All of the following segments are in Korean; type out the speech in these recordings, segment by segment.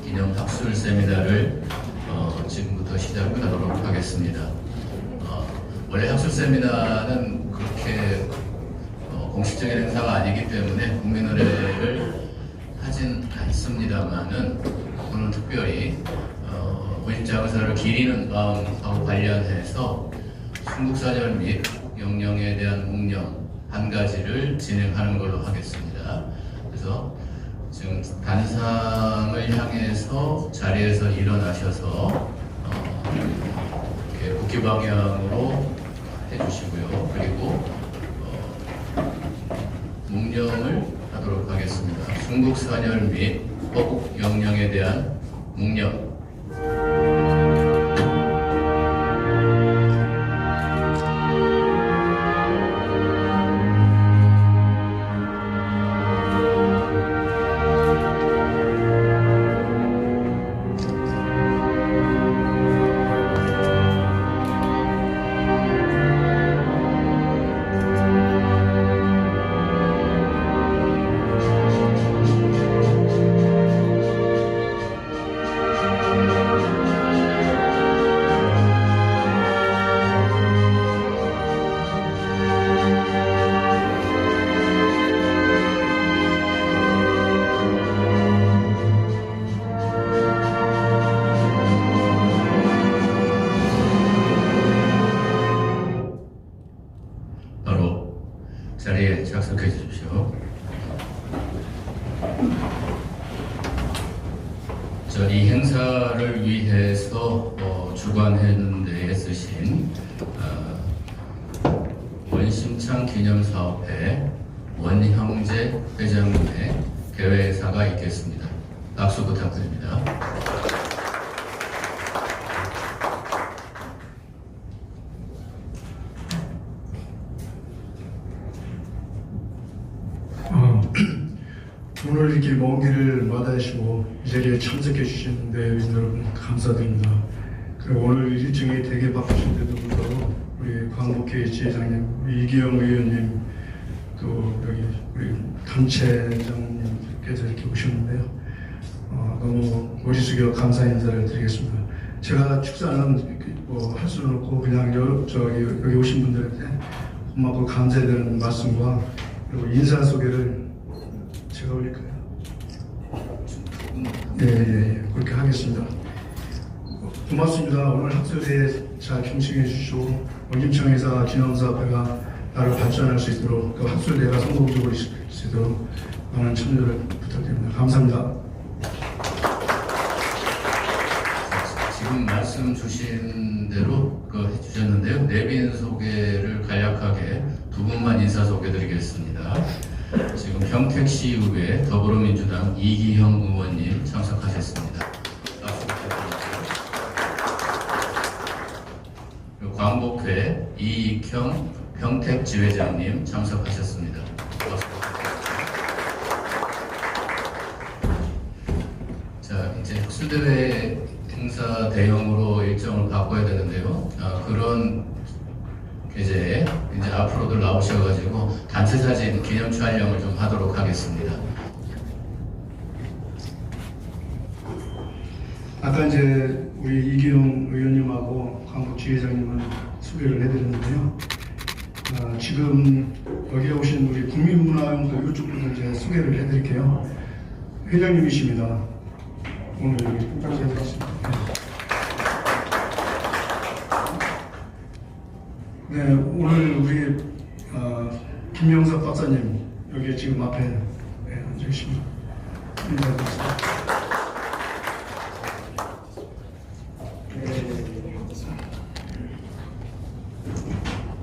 기념 학술 세미나를 지금부터 시작하도록 하겠습니다. 원래 학술 세미나는 그렇게 공식적인 행사가 아니기 때문에 국민의례를 하진 않습니다만은 오늘 특별히 원심장사를 기리는 마음하고 관련해서 순국사절 및 영령에 대한 묵념 한 가지를 진행하는 걸로 하겠습니다. 그래서 지금 단상을 향해서 자리에서 일어나셔서 이렇게 국기 방향으로 해주시고요. 그리고 묵념을 하도록 하겠습니다. 순국사절 및 허국 영령에 대한 묵념. 자리에 착석해 주십시오. 이 행사를 위해서 주관하는 데 쓰신 원심창 기념사업회 원형재 회장님의 개회사가 있겠습니다. 박수 부탁드립니다. 오늘 이렇게 먼 길을 마다하시고 이 자리에 참석해 주신 대회인 여러분 감사드립니다. 그리고 오늘 일정이 되게 바쁘신데도 불구하고 우리 광복회 지회장님, 이기영 의원님, 또 여기 우리 단체장님께서 이렇게 오셨는데요. 너무 머리 숙여 감사 인사를 드리겠습니다. 제가 축사는 할 수는 없고 그냥 여기 오신 분들한테 고맙고 감사드리는 말씀과 그리고 인사 소개를 제가 올릴까요? 예, 그렇게 하겠습니다. 고맙습니다. 오늘 학술대회 잘 경청해 주시고 원심창회사 기념사업회가 나를 발전할 수 있도록 그 학술대회가 성공적으로 있을 수 있도록 많은 참여를 부탁드립니다. 감사합니다. 지금 말씀 주신 대로 해주셨는데요. 내빈 소개를 간략하게 두 분만 인사 소개드리겠습니다. 지금 평택시의회 더불어민주당 이기형 의원님 참석하셨습니다. 박수 부탁드립니다. 그리고 광복회 이익형 평택지회장님 참석하셨습니다. 박수 부탁드립니다. 자, 이제 학술대회 행사 대형으로 일정을 바꿔야 되는데요. 그런 계제에 이제 앞으로들 나오셔가지고 단체 사진 기념 촬영을 좀 하도록 하겠습니다. 아까 이제 우리 이기용 의원님하고 광복 지회장님은 소개를 해드렸는데요. 지금 여기 오신 우리 국민문화연구 이쪽 분들 이제 소개를 해드릴게요. 회장님이십니다. 오늘 여기 해드리겠습니다. 네, 오늘 우리 김영석 박사님 여기 지금 앞에 앉아 계십니다. 인사드리겠습니다.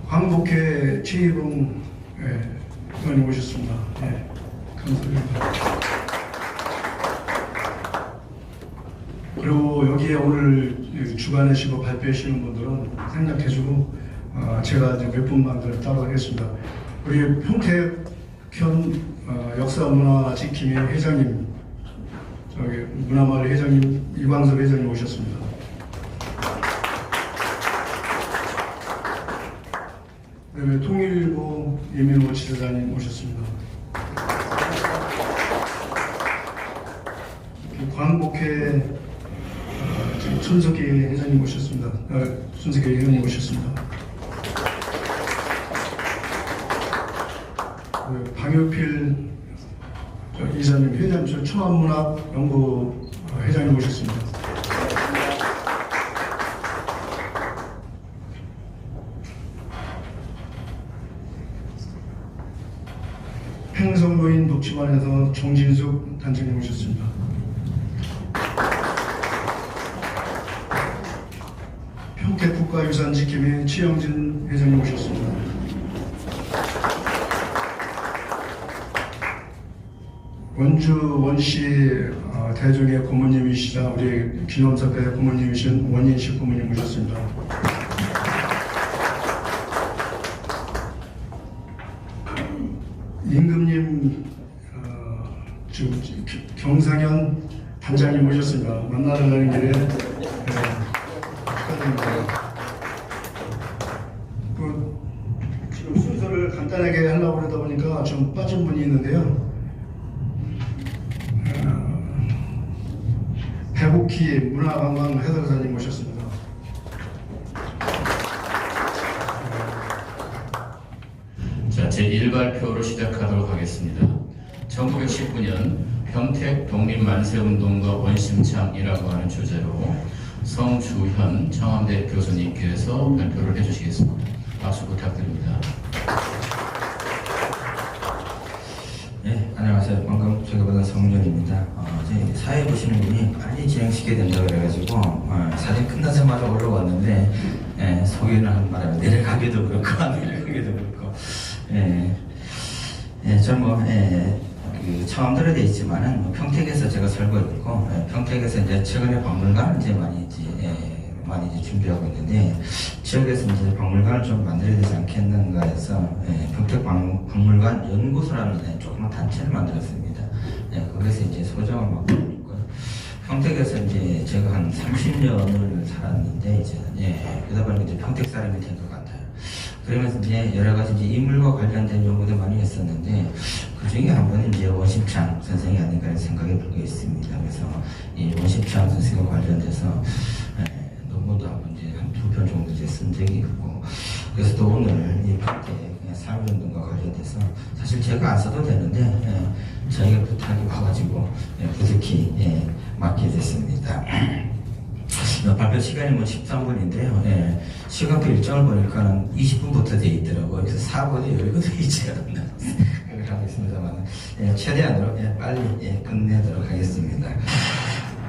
광복회 최희봉 의원님 오셨습니다. 네, 감사드립니다. 그리고 여기에 오늘 주관하시고 발표하시는 분들은 생략해주고 제가 이제 몇 분만 더 따라가겠습니다. 우리 평택현 역사문화 지킴의 회장님, 저기 문화마을 회장님 이광섭 회장님 오셨습니다. 그다음에 통일부 이민호 지사장님 오셨습니다. 광복 한국회 지금 손석희 회장님 모셨습니다. 손석희 의원님 모셨습니다. 방효필 이사님, 회장님, 저 청암문화연구 회장님 모셨습니다. 행성노인 독취반에서 정진숙 단장님 모셨습니다. 평택국가유산 지킴의 최영진 회장님 모셨습니다. 원주 원시 대종의 고모님이시자 우리 기념사회 고모님이신 원인식 고모님 모셨습니다. 임금님 지금 경상현 단장님 모셨습니다. 만나러 가는 길에 축하드립니다. 지금 순서를 간단하게 하려고 그러다 보니까 좀 빠진 분이 있는데요. 배복희 문화관광 해설사님 모셨습니다. 자, 제1발표로 시작하도록 하겠습니다. 1919년 평택 독립만세운동과 원심창이라고 하는 주제로 성주현 청암대 교수님께서 발표를 해주시겠습니다. 박수 부탁드립니다. 네, 안녕하세요. 방금 제가 받은 성준입니다. 저희 사회 보시는 분이 빨리 진행시켜야 된다고 그래가지고 사진 끝나자마자 올라왔는데 소개는 하는 바람에 내려가기도 그렇고 안 내려가기도 그렇고 저는 그 청암도로 되어 있지만은 평택에서 제가 살고 있고 평택에서 이제 최근에 박물관을 이제 많이 준비하고 있는데 지역에서 이제 박물관을 좀 만들어야 되지 않겠는가 해서 평택 박물관 연구소라는 조그만 단체를 만들었습니다. 거기서 이제 소장을 맡고 있고요. 평택에서 이제 제가 한 30년을 살았는데 그러다 보니까 이제 평택 사람이 된 것 같아요. 그러면서 이제 여러 가지 이제 인물과 관련된 연구도 많이 했었는데 그 중에 한 번은 이제 원심창 선생이 아닌가 하는 생각이 들고 있습니다. 그래서 이 원심창 선생과 관련돼서 논문도 한 번 이제 한 2편 정도 이제 쓴 적이 있고, 그래서 또 오늘 이 평택 3.1운동과 관련돼서 사실 제가 안 써도 되는데 저희가 부탁이 와가지고 부득이 맡게 됐습니다. 발표 시간이 13분인데요. 시간표 일정을 보니까는 20분부터 되어 있더라고요. 그래서 4분에 여유가 되어 있지 않나 생각을 하고 있습니다만 최대한으로 빨리 끝내도록 하겠습니다.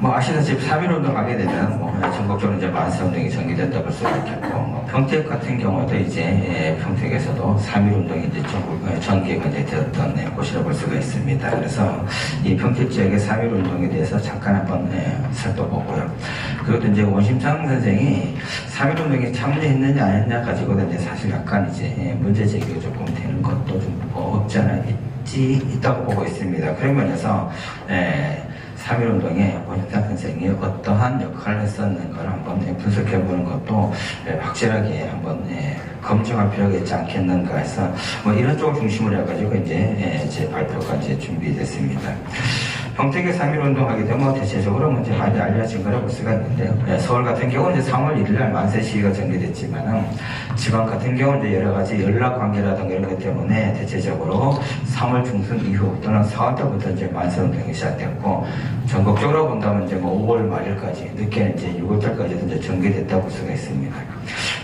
아시다시피 3.1운동 하게 되면 전국적으로 이제 만세운동이 전개됐다 볼 수가 있겠고, 평택 같은 경우도 이제 평택에서도 3.1운동이 이제 전국 전개가 이제 되었던 곳이라 볼 수가 있습니다. 그래서 이 평택 지역의 3.1운동에 대해서 잠깐 한번 살펴보고요. 그리고 이제 원심창 선생이 3.1운동에 참여했느냐 안 했느냐 가지고는 이제 사실 약간 이제 문제 제기가 조금 되는 것도 좀 없지 않아 있다고 보고 있습니다. 그런 면에서 3.1운동에 원심창 선생이 어떠한 역할을 했었는가를 한번 분석해보는 것도 확실하게 한번 검증할 필요가 있지 않겠는가 해서 이런 쪽을 중심으로 해가지고 이제 제 발표가 이제 준비됐습니다. 평택에 3.1운동 하게 되면 대체적으로 문제 많이 알려진 거라고 볼 수가 있는데요. 서울 같은 경우는 이제 3월 1일 날 만세 시위가 전개됐지만은 지방 같은 경우는 이제 여러 가지 연락 관계라든가 이런 것 때문에 대체적으로 3월 중순 이후 또는 4월 때부터 이제 만세운동이 시작됐고, 전국적으로 본다면 이제 5월 말일까지, 늦게는 이제 6월 달까지도 이제 전개됐다고 볼 수가 있습니다.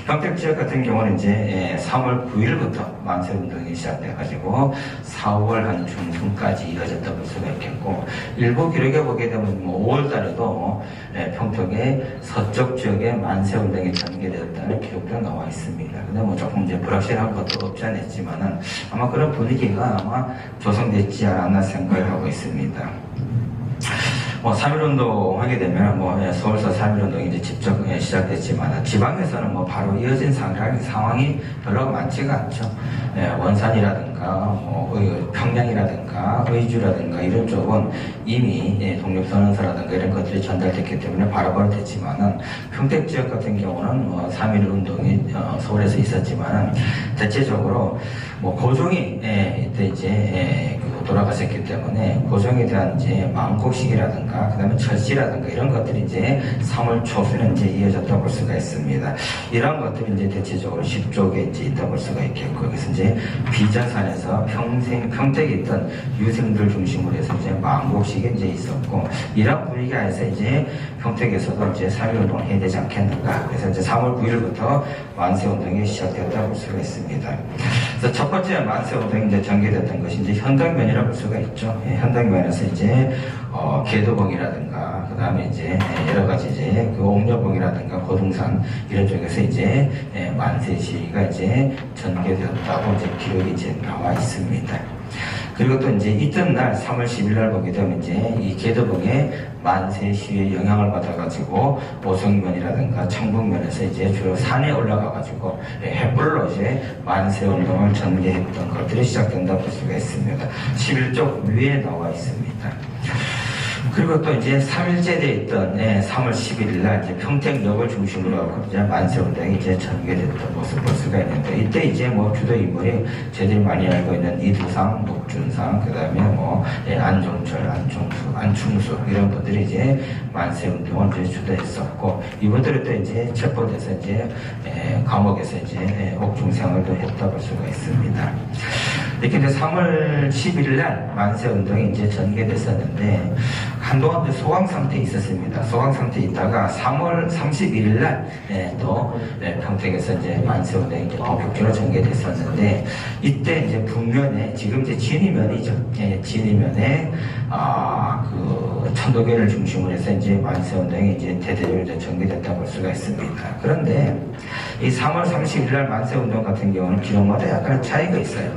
평택 지역 같은 경우는 이제 3월 9일부터 만세운동이 시작돼가지고 4월 한 중순까지 이어졌다고 볼 수가 있겠고, 일부 기록에 보게 되면 5월 달에도 평택의 서쪽 지역에 만세운동이 전개되었다는 기록도 나와 있습니다. 근데 조금 이제 불확실한 것도 없지 않아 있지만은 아마 그런 분위기가 아마 조성됐지 않았나 생각을 하고 있습니다. 3.1운동 하게 되면 서울서 3.1운동이 이제 직접 시작됐지만 지방에서는 바로 이어진 상황이 별로 많지가 않죠. 원산이라든가 평양이라든가 의주라든가 이런 쪽은 이미 독립선언서라든가 이런 것들이 전달됐기 때문에 바로바로 됐지만은 평택 지역 같은 경우는 3.1운동이 서울에서 있었지만은 대체적으로 고종이 이때 이제 돌아가셨기 때문에 고종에 대한 이제 망국식이라든가 그다음에 철시라든가 이런 것들이 이제 3월 초순에 이제 이어졌다 볼 수가 있습니다. 이런 것들이 이제 대체적으로 10쪽에 이제 있다 볼 수가 있겠고, 그래서 이제 비전산에서 평택에 있던 유생들 중심으로 해서 이제 망국식이 이제 있었고, 이런 분위기 안에서 이제 평택에서도 이제 3.1운동을 해야 되지 않겠는가. 그래서 이제 3월 9일부터 만세운동이 시작되었다 볼 수가 있습니다. 그래서 첫 번째 만세운동이 이제 전개됐던 것이 이제 현덕면이라고 볼 수가 있죠. 예, 현덕면에서 이제 계도봉이라든가 그 다음에 이제 여러 가지 이제 그 옥녀봉이라든가 고등산 이런 쪽에서 이제 만세 시위가 이제 전개되었다고 이제 기록이 이제 나와 있습니다. 그리고 또 이제 이튿날 3월 10일 날 보게 되면 이제 이 계도봉의 만세 시위에 영향을 받아가지고 오성면이라든가 청북면에서 이제 주로 산에 올라가가지고 횃불로 이제 만세 운동을 전개했던 것들이 시작된다 볼 수가 있습니다. 11쪽 위에 나와 있습니다. 그리고 또 이제 3일째 돼 있던 3월 11일 날 이제 평택역을 중심으로 하고 이제 만세운동이 이제 전개됐던 모습 볼 수가 있는데, 이때 이제 뭐 주도 인물이 저희들이 많이 알고 있는 이두상, 녹준상, 그 다음에 뭐 안종철, 안충수 이런 분들이 이제 만세운동을 이제 주도했었고, 이분들이 또 이제 체포돼서 이제 감옥에서 이제 옥중생을 또 했다 볼 수가 있습니다. 이렇게 이제 3월 11일 날 만세운동이 이제 전개됐었는데, 한동안 소강 상태에 있었습니다. 소강 상태에 있다가 3월 31일 날 또 평택에서 이제 만세운동이 이제 본격적으로 전개됐었는데, 이때 이제 북면에 지금 이제 진이면이죠. 진이면에 그 천도교를 중심으로 해서 이제 만세운동이 이제 대대적으로 이제 전개됐다 볼 수가 있습니다. 그런데 이 3월 30일 날 만세운동 같은 경우는 기록마다 약간 차이가 있어요.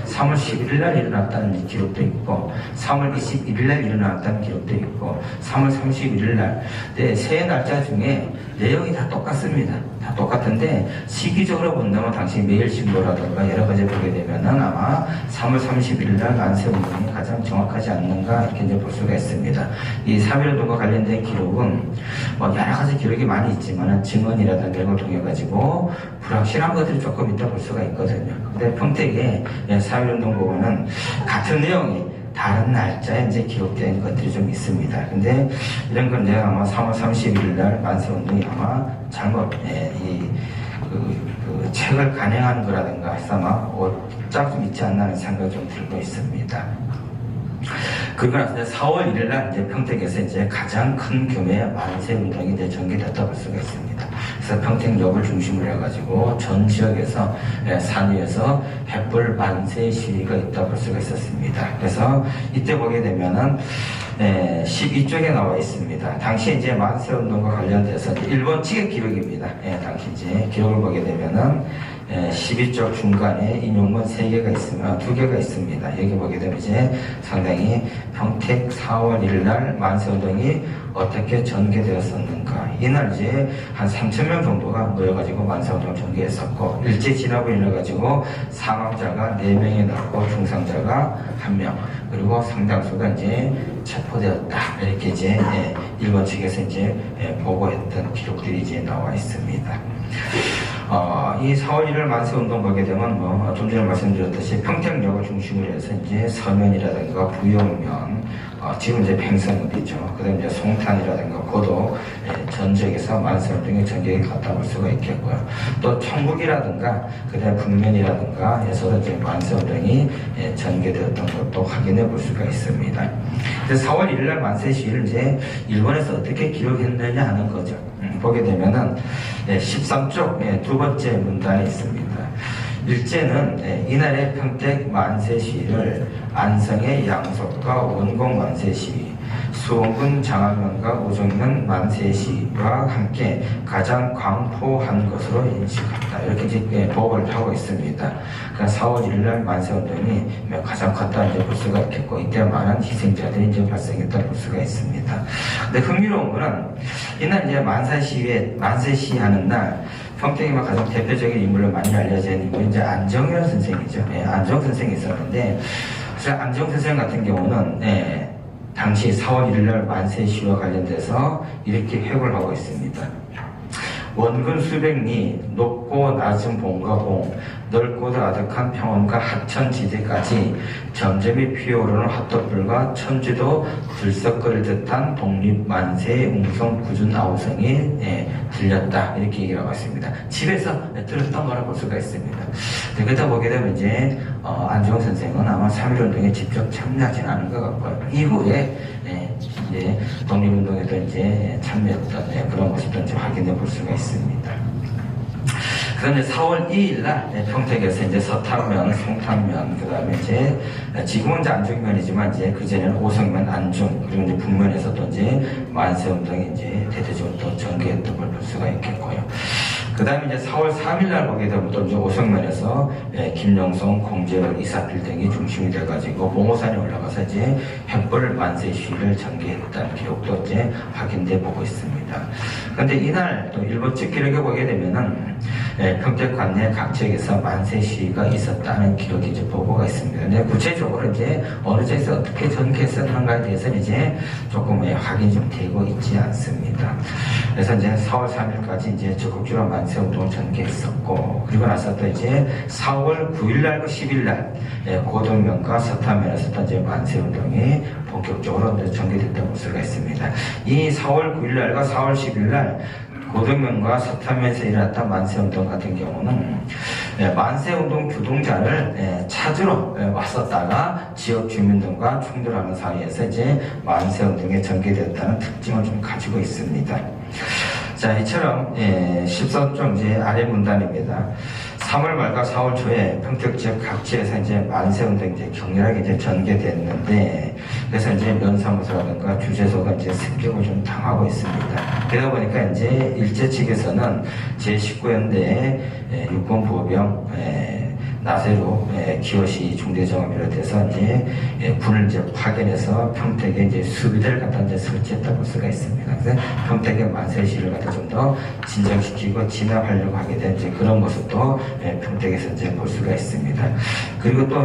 3월 11일 날 일어났다는 기록도 있고, 3월 21일 날 일어났다는 기록도 있고, 3월 31일 날, 세 날짜 중에 내용이 다 똑같습니다. 다 똑같은데 시기적으로 본다면 당시 매일신보라든가 여러 가지 보게 되면은 아마 3월 31일 날 만세운동이 가장 정확하지 않는가 이렇게 이제 볼 수가 있습니다. 이 3.1운동과 관련된 기록은 뭐 여러 가지 기록이 많이 있지만은 증언이라든가 이런 걸 통해 가지고 불확실한 것들이 조금 있다 볼 수가 있거든요. 근데 평택에 3.1운동 보면은 같은 내용이 다른 날짜에 이제 기록된 것들이 좀 있습니다. 근데 이런 건 내가 아마 3월 31일 날 만세운동이 아마 잘못, 그 책을 간행한 거라든가 해서 아마 오짝 좀 있지 않나 하는 생각이 좀 들고 있습니다. 그리고 나서 4월 1일 날 이제 평택에서 이제 가장 큰 규모의 만세운동이 이제 전개됐다 볼 수가 있습니다. 그래서 평택역을 중심으로 해가지고 전 지역에서 산 위에서 횃불 만세 시위가 있다 볼 수가 있었습니다. 그래서 이때 보게 되면은 12쪽에 나와 있습니다. 당시 이제 만세운동과 관련돼서 일본 측의 기록입니다. 당시 이제 기록을 보게 되면은 12쪽 중간에 인용문 3개가 있으면 2개가 있습니다. 여기 보게 되면 이제 상당히 평택 4월 1일 날 만세운동이 어떻게 전개되었었는가. 이날 이제 한 3,000명 정도가 모여가지고 만세운동을 전개했었고, 일제 진압으로 인해가지고 사망자가 4명이 났고 중상자가 1명, 그리고 상당수가 이제 체포되었다. 이렇게 이제 일본 측에서 이제 보고했던 기록들이 이제 나와 있습니다. 이 4월 1일 만세운동 보게 되면 좀 전에 말씀드렸듯이 평택역을 중심으로 해서 이제 서면이라든가 부영면, 지금 이제 팽성읍이죠. 그 다음에 이제 송탄이라든가 고도 전 지역에서 만세운동이 전개가 갔다 볼 수가 있겠고요. 또 청북이라든가 그 다음에 북면이라든가 해서 이제 만세운동이 전개되었던 것도 확인해 볼 수가 있습니다. 그래서 4월 1일 날 만세 시위를 이제 일본에서 어떻게 기록했느냐 하는 거죠. 보게 되면은 13쪽 두 번째 문단에 있습니다. 일제는 이날의 평택 만세 시위를 안성의 양석과 원공 만세 시위, 수원군 장안면과 오정면 만세 시위와 함께 가장 광포한 것으로 인식한다. 이렇게 이제 보고를 하고 있습니다. 그러니까 4월 1일 날 만세운동이 가장 컸다 이제 볼 수가 있겠고, 이때 많은 희생자들이 이제 발생했다 볼 수가 있습니다. 근데 흥미로운 거는 이날 이제 만세 시위하는 날 평택에 가장 대표적인 인물로 많이 알려져 있는 인물이 이제 안정현 선생이죠. 안정 선생이 있었는데, 사실 안정 선생 같은 경우는 당시 4월 1일 날 만세 시위와 관련돼서 이렇게 회고를 하고 있습니다. 원근 수백리, 높고 낮은 봉과 봉, 넓고도 아득한 평원과 하천지대까지 점점이 피어오르는 핫도불과 천지도 들썩거릴 듯한 독립만세의 웅성 꾸준 아우성이 들렸다, 이렇게 얘기를 하고 있습니다. 집에서 들었던 거라 볼 수가 있습니다. 그러다 보게 되면 이제 안중근 선생은 아마 3.1운동에 직접 참여하지는 않은 것 같고요. 이후에 이제 독립운동에도 이제 참여했던 그런 모습도 이제 확인해 볼 수가 있습니다. 그다음에 4월 2일 날 평택에서 이제 서탄면, 송탄면, 그다음에 이제 지금은 이제 안중면이지만 이제 그 전에는 오성면, 안중, 그리고 이제 북면에서도 이제 만세운동이 이제 대대적으로 또 전개했던 걸 볼 수가 있겠고요. 그 다음에 이제 4월 3일 날 보게 되면 또 이제 오성면에서 김영성, 공재열, 이사필 등이 중심이 돼가지고 봉오산에 올라가서 이제 횃불 만세 시위를 전개했다는 기록도 이제 확인돼 보고 있습니다. 그런데 이날 또 일본 측 기록에 보게 되면은 평택 관내 각 지역에서 만세 시위가 있었다는 기록이 이제 보고가 있습니다. 근데 구체적으로 이제 어느 지역에서 어떻게 전개했었는가에 대해서는 이제 조금 확인이 좀 되고 있지 않습니다. 그래서 이제 4월 3일까지 이제 적극적으로 만세 운동을 전개했었고, 그리고 나서 또 이제 4월 9일 날과 10일 날 고덕면과 서탄면에서 또 이제 만세 운동이 본격적으로 이제 전개됐다고 볼 수가 있습니다. 이 4월 9일 날과 4월 10일 날 고덕면과 서탄면에서 일어났던 만세운동 같은 경우는 만세운동 주동자를 찾으러 왔었다가 지역 주민들과 충돌하는 사이에서 이제 만세운동에 전개되었다는 특징을 좀 가지고 있습니다. 자, 이처럼 14쪽 이제 아래 문단입니다. 3월 말과 4월 초에 평택 지역 각지에서 이제 만세운동이 이제 격렬하게 이제 전개됐는데, 그래서 이제 면사무소라든가 주재소가 이제 습격을 좀 당하고 있습니다. 그러다 보니까 이제 일제 측에서는 제19연대 육군보병 나세로 기호시 중대정을 비롯해서 이제 군을 이제 파견해서 평택에 이제 수비대를 갖다 이제 설치했다고 볼 수가 있습니다. 그래서 평택의 만세 시위를 갖다 좀 더 진정시키고 진압하려고 하게 된 이제 그런 모습도 평택에서 이제 볼 수가 있습니다. 그리고 또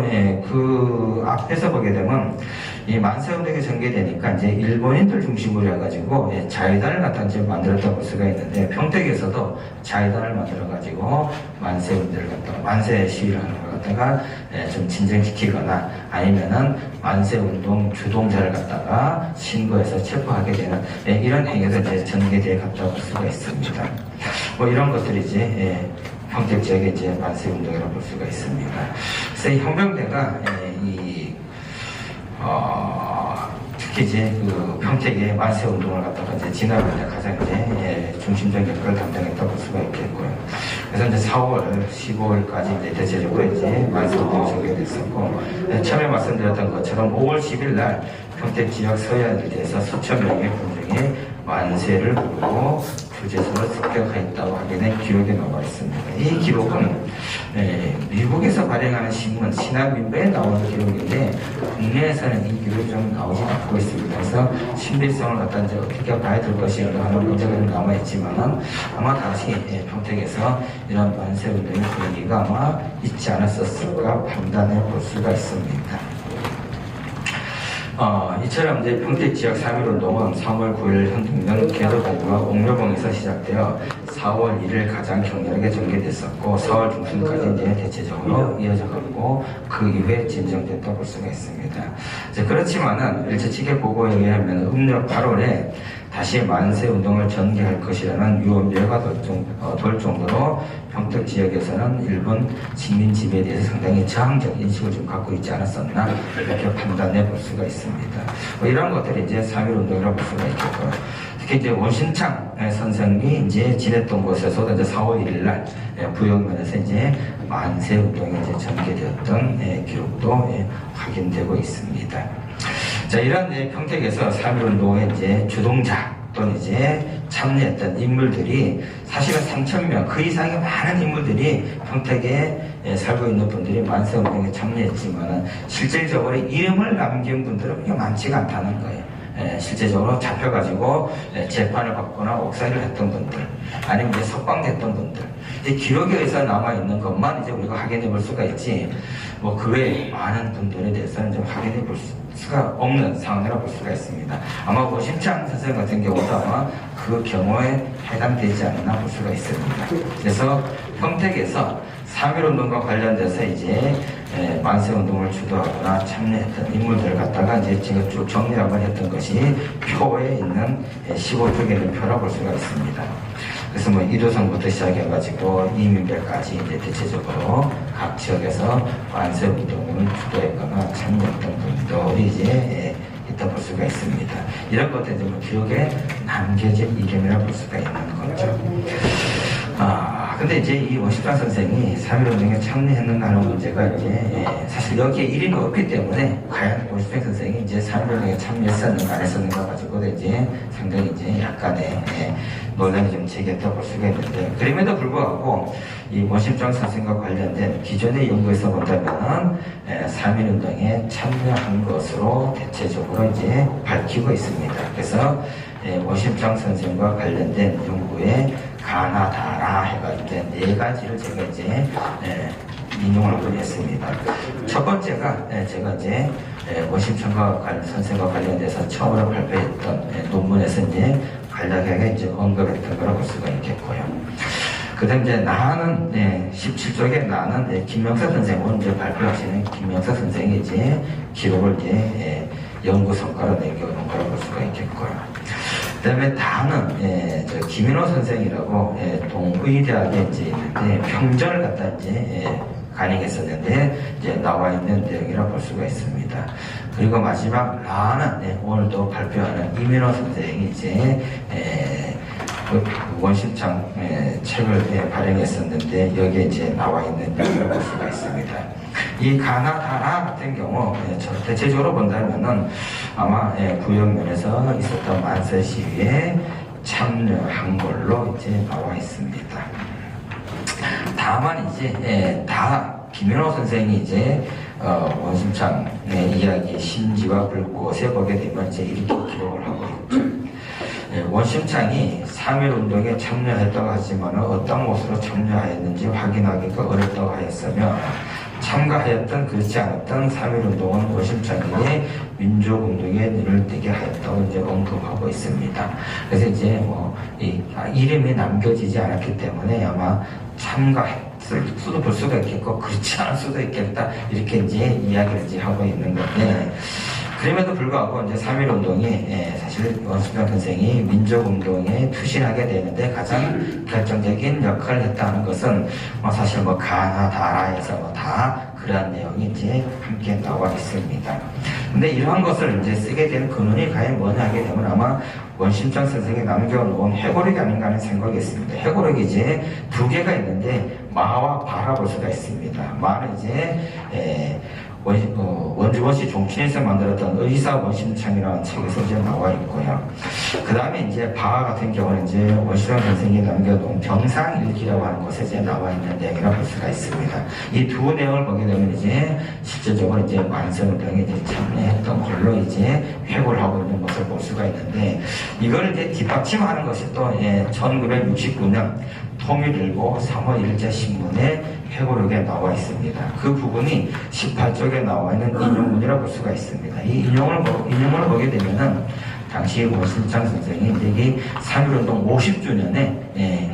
그 앞에서 보게 되면 이 만세운동이 전개되니까 이제 일본인들 중심으로 해가지고 자위단을 갖다 이제 만들었다고 볼 수가 있는데, 평택에서도 자위단을 만들어가지고 만세운동을 갖다가 만세 시위를 하는 걸 갖다가 좀 진정시키거나 아니면은 만세운동 주동자를 갖다가 신고해서 체포하게 되는 이런 행위도 이제 전개되어 갔다고 볼 수가 있습니다. 뭐 이런 것들이 이제 평택 지역의 이제 만세운동이라고 볼 수가 있습니다. 그래서 이 혁명대가 특히 이제 그 평택의 만세 운동을 갖다가 이제 진압할 때 가장 이제 중심적인 역할을 담당했다고 볼 수가 있겠고요. 그래서 이제 4월, 15월까지 이제 대체적으로 이제 만세 운동이 전개됐었고, 처음에 말씀드렸던 것처럼 5월 10일 날 평택 지역 서해안에서 수천 명의 군중이 만세를 부르고 주재소를 습격했다고 하게 된 기록이 나와 있습니다. 이 기록은 미국에서 발행하는 신문 신한민배에 나오는 기록인데, 국내에서는 이 기록이 좀 나오지 않고 있습니다. 그래서 신빙성을 갖다 이제 어떻게 봐야 될 것인가 하는 문제가 좀 남아있지만은 아마 당시 평택에서 이런 만세운동의 분위기가 아마 있지 않았었을까 판단해 볼 수가 있습니다. 이처럼 이제 평택 지역 3.1운동은 3월 9일 현등면 개도봉과 옥묘봉에서 시작되어 4월 1일 가장 격렬하게 전개됐었고, 4월 중순까지 이제 대체적으로 이어져갔고, 그 이후에 진정됐다고 볼 수가 있습니다. 이제 그렇지만은 일제 측의 보고에 의하면 음력 8월에 다시 만세 운동을 전개할 것이라는 유언비어가 돌 정도로 평택 지역에서는 일본 식민 지배에 대해서 상당히 저항적 인식을 좀 갖고 있지 않았었나, 이렇게 판단해 볼 수가 있습니다. 뭐 이런 것들이 이제 3.1 운동이라고 볼 수가 있겠고요. 특히 이제 원신창 선생이 이제 지냈던 곳에서도 이제 4월 1일 날 부영면에서 이제 만세 운동이 이제 전개되었던 기록도 확인되고 있습니다. 자, 이런 평택에서 3.1 운동의 이제 주동자 또는 이제 참여했던 인물들이 사실은 3,000명 그 이상의 많은 인물들이 평택에 살고 있는 분들이 만세 운동에 참여했지만은 실질적으로 이름을 남긴 분들은 그렇게 많지가 않다는 거예요. 실제적으로 잡혀가지고 재판을 받거나 옥살이를 했던 분들, 아니면 이제 석방됐던 분들, 이 기록에 의해서 남아있는 것만 이제 우리가 확인해 볼 수가 있지, 뭐 그 외에 많은 분들에 대해서는 좀 확인해 볼 수 수가 없는 상황이라고 볼 수가 있습니다. 아마 원심창 선생 같은 경우도 아마 그 경우에 해당되지 않나 볼 수가 있습니다. 그래서 평택에서 3.1운동과 관련돼서 이제 만세운동을 주도하거나 참여했던 인물들을 갖다가 이제 제가 쭉 정리 한번 했던 것이 표에 있는 15쪽에 있는 표라고 볼 수가 있습니다. 그래서 뭐 이도성부터 시작해가지고 이민배까지 이제 대체적으로 각 지역에서 만세운동을 주도했거나 참여했던 분들이 이제 있다 볼 수가 있습니다. 이런 것들이 뭐 기록에 남겨진 이름이라 볼 수가 있는 거죠. 근데 이제 이 원십장 선생이 3.1운동에 참여했는가 하는 문제가 이제 사실 여기에 이름이 없기 때문에 과연 원십장 선생이 이제 3.1운동에 참여했었는가 안 했었는가 가지고 이제 상당히 이제 약간의 논란이 좀 제기했다 볼 수가 있는데, 그럼에도 불구하고 이 원십장 선생과 관련된 기존의 연구에서 본다면은 3.1운동에 참여한 것으로 대체적으로 이제 밝히고 있습니다. 그래서 원십장 선생과 관련된 연구에 가나다라 해가지고 네 가지를 제가 이제 인용을 한번 했습니다. 첫 번째가 제가 이제 원심창과 선생과 관련돼서 처음으로 발표했던 논문에서 이제 간략하게 이제 언급했던 거라고 볼 수가 있겠고요. 그 다음 이제 나는 17쪽에 나는 김명사 선생, 오늘 발표하시는 김명사 선생이 이제 기록을 이제 연구 성과로 남겨놓은 거라고 볼 수가 있겠고요. 그 다음에 다는 김인호 선생이라고 동의대학에 이제 있는데 평전을 갖다 이제 간행했었는데 이제 나와 있는 내용이라고 볼 수가 있습니다. 그리고 마지막 나는 오늘도 발표하는 이민호 선생이 이제 원심창 책을 발행했었는데 여기에 이제 나와 있는 내용이라고 볼 수가 있습니다. 이 가나다라 같은 경우 대체적으로 본다면은 아마 구역면에서 있었던 만세 시위에 참여한 걸로 이제 나와 있습니다. 다만 이제 김인호 선생이 이제 원심창의 이야기 신지와 불꽃에 보게 되면 이제 이렇게 기록을 하고 있죠. 원심창이 3.1운동에 참여했다고 하지만 어떤 곳으로 참여하였는지 확인하기가 어렵다고 하였으며 참가하였던 그렇지 않았던 3.1운동은 원심창에게 민족운동에 눈을 뜨게 하였다고 이제 언급하고 있습니다. 그래서 이제 이름이 남겨지지 않았기 때문에 아마 참가했을 수도 볼 수가 있겠고 그렇지 않을 수도 있겠다 이렇게 이제 이야기를 이제 하고 있는 건데, 그럼에도 불구하고 이제 3.1운동이 사실 원심창 선생이 민족운동에 투신하게 되는데 가장 결정적인 역할을 했다는 것은 사실 가나다라에서 다 그러한 내용이 이제 함께 나와 있습니다. 근데 이러한 것을 이제 쓰게 된 근원이 과연 뭐냐 하게 되면 아마 원심창 선생이 남겨놓은 해고록이 아닌가 하는 생각이 있습니다. 해고록이 이제 두 개가 있는데 마와 바라 볼 수가 있습니다. 마는 이제 원주원씨 종친에서 만들었던 의사 원심창이라는 책에서 이제 나와 있고요. 그 다음에 이제 바 같은 경우는 이제 원심창 선생이 남겨놓은 병상일기라고 하는 곳에 이제 나와 있는 내용이라고 볼 수가 있습니다. 이 두 내용을 보게 되면 이제 실제적으로 이제 만세운동에 이제 참여했던 걸로 이제 회고를 하고 있는 것을 볼 수가 있는데, 이걸 이제 뒷받침하는 것이 또 1969년 통일일보 3월 1자 신문에 회고록에 나와 있습니다. 그 부분이 18쪽에 나와 있는 인용문이라고 볼 수가 있습니다. 이 인용을 보게 되면은 당시 원심창 선생이 여기 3.1운동 50주년에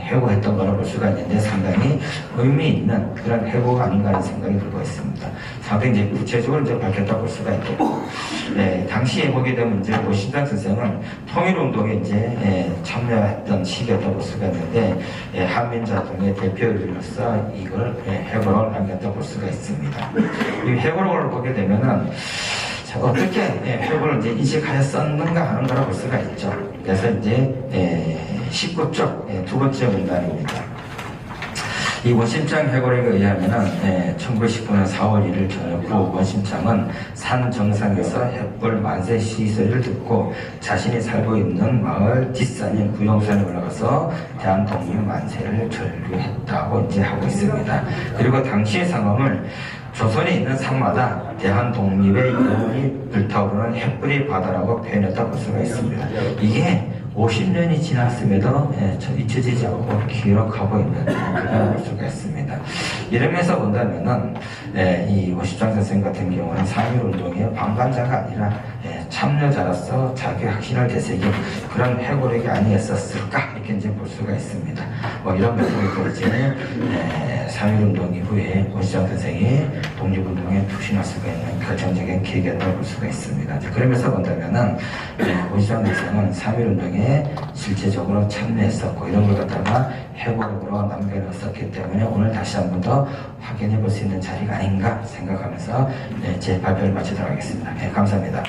회고했던 거라 볼 수가 있는데 상당히 의미 있는 그런 회고가 아닌가 하는 생각이 들고 있습니다. 상당히 이제 구체적으로 이제 밝혔다 볼 수가 있겠고, 당시에 보게 되면 이제 원심창 선생은 통일운동에 이제 참여했던 시기였다 볼 수가 있는데 한민자동의 대표로서 이걸 회고록을 남겼다 볼 수가 있습니다. 이 회고록을 보게 되면은 어떻게 회고를 이제 인식하였었는가 하는 거라 볼 수가 있죠. 그래서 이제 19쪽 두 번째 문단입니다. 이 원심창 회고록에 의하면은 1919년 4월 1일 저녁 후 원심창은 산 정상에서 햇불 만세 시소리를 듣고 자신이 살고 있는 마을 뒷산인 구용산에 올라가서 대한독립 만세를 전류했다고 이제 하고 있습니다. 그리고 당시의 상황을 조선에 있는 산마다 대한독립의 여운이 불타오르는 햇불이 바다라고 표현했다 볼 수가 있습니다. 이게 50년이 지났음에도 잊혀지지 않고 기록하고 있는 그런 볼 수가 있습니다. 이러면서 본다면은 이 오십장 선생 같은 경우는 3.1운동의 방관자가 아니라 참여자로서 자기 확신을 되새긴 그런 회고록이 아니었을까 이렇게 이제 볼 수가 있습니다. 뭐 이런 부분도 이제 3.1운동 이후에 오십장 선생이 독립운동에 투신할 수가 있는 결정적인 계기였다고 볼 수가 있습니다. 그러면서 본다면은 오십장 선생은 3.1운동에 실제적으로 참여했었고 이런 걸 갖다가 회고록으로 남겨놨었기 때문에 오늘 다시 한 번 더 확인해 볼 수 있는 자리가 아닌가 생각하면서 제 발표를 마치도록 하겠습니다. 감사합니다.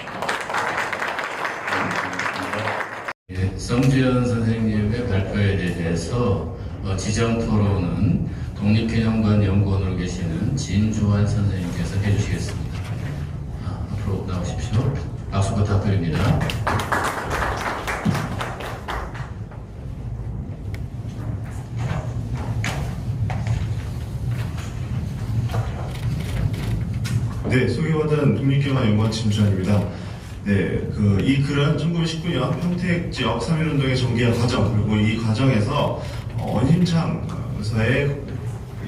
성주현 선생님의 발표에 대해서 지정 토론은 독립기념관 연구원으로 계시는 진주환 선생님께서 해주시겠습니다. 앞으로 나오십시오. 박수 부탁드립니다. 네, 소개받은 독립기념관 연구원 진주환입니다. 네, 이 글은 1919년 평택 지역 3.1운동의 전개한 과정, 그리고 이 과정에서 원심창 의사의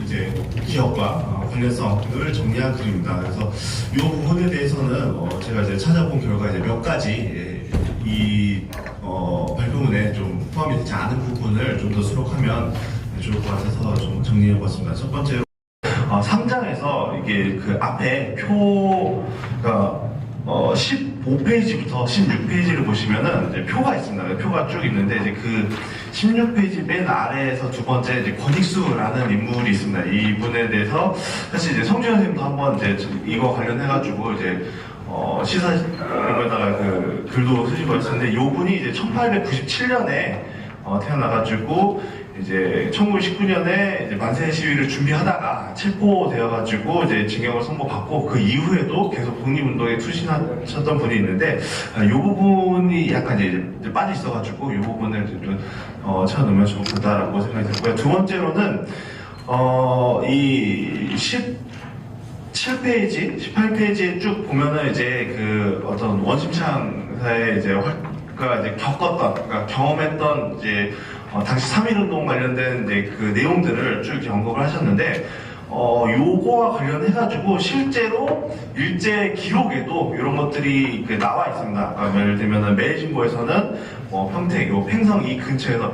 이제 기억과 관련성을 정리한 글입니다. 그래서 이 부분에 대해서는 제가 이제 찾아본 결과 이제 몇 가지 이 발표문에 좀 포함이 되지 않은 부분을 좀 더 수록하면 좋을 것 같아서 좀 정리해봤습니다. 첫 번째로 3장에서 이게 그 앞에 표가 15페이지부터 16페이지를 보시면은 이제 표가 있습니다. 표가 쭉 있는데 이제 그 16페이지 맨 아래에서 두 번째 이제 권익수라는 인물이 있습니다. 이분에 대해서 사실 이제 성주현 선생님도 한번 이제 이거 관련해가지고 이제 시사에다가 그 글도 쓰시고 있었는데 이분이 이제 1897년에 태어나가지고 이제 1919년에 이제 만세 시위를 준비하다가 체포되어가지고 이제 징역을 선고받고 그 이후에도 계속 독립운동에 투신하셨던 분이 있는데 이 부분이 약간 이제 빠져 있어가지고 이 부분을 좀 채워놓으면 좋겠다라고 생각이 들고요. 두 번째로는 이 17페이지, 18페이지에 쭉 보면은 이제 그 어떤 원심창사의 이제 이제 겪었던, 그러니까 경험했던 이제 당시 3.1운동 관련된 이제 그 내용들을 쭉 언급을 하셨는데, 요거와 관련해가지고 실제로 일제 기록에도 이런 것들이 나와 있습니다. 그러니까 예를 들면은 매일신보에서는 평택, 요 팽성 이 근처에서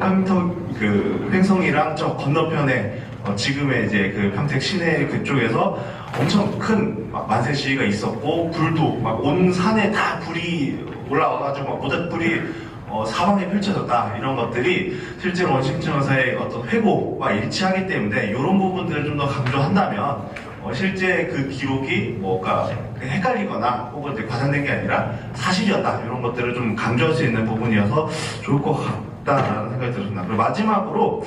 팽성이랑 저 건너편에 지금의 이제 그 평택 시내 그쪽에서 엄청 큰 만세 시위가 있었고, 불도 막 온 산에 다 불이 올라와가지고 막 모닥불이 사방에 펼쳐졌다, 이런 것들이 실제로 원심창사의 어떤 회고와 일치하기 때문에 이런 부분들을 좀 더 강조한다면 실제 그 기록이 뭔가 헷갈리거나 혹은 이제 과장된 게 아니라 사실이었다, 이런 것들을 좀 강조할 수 있는 부분이어서 좋을 것 같다라는 생각이 들었습니다. 그리고 마지막으로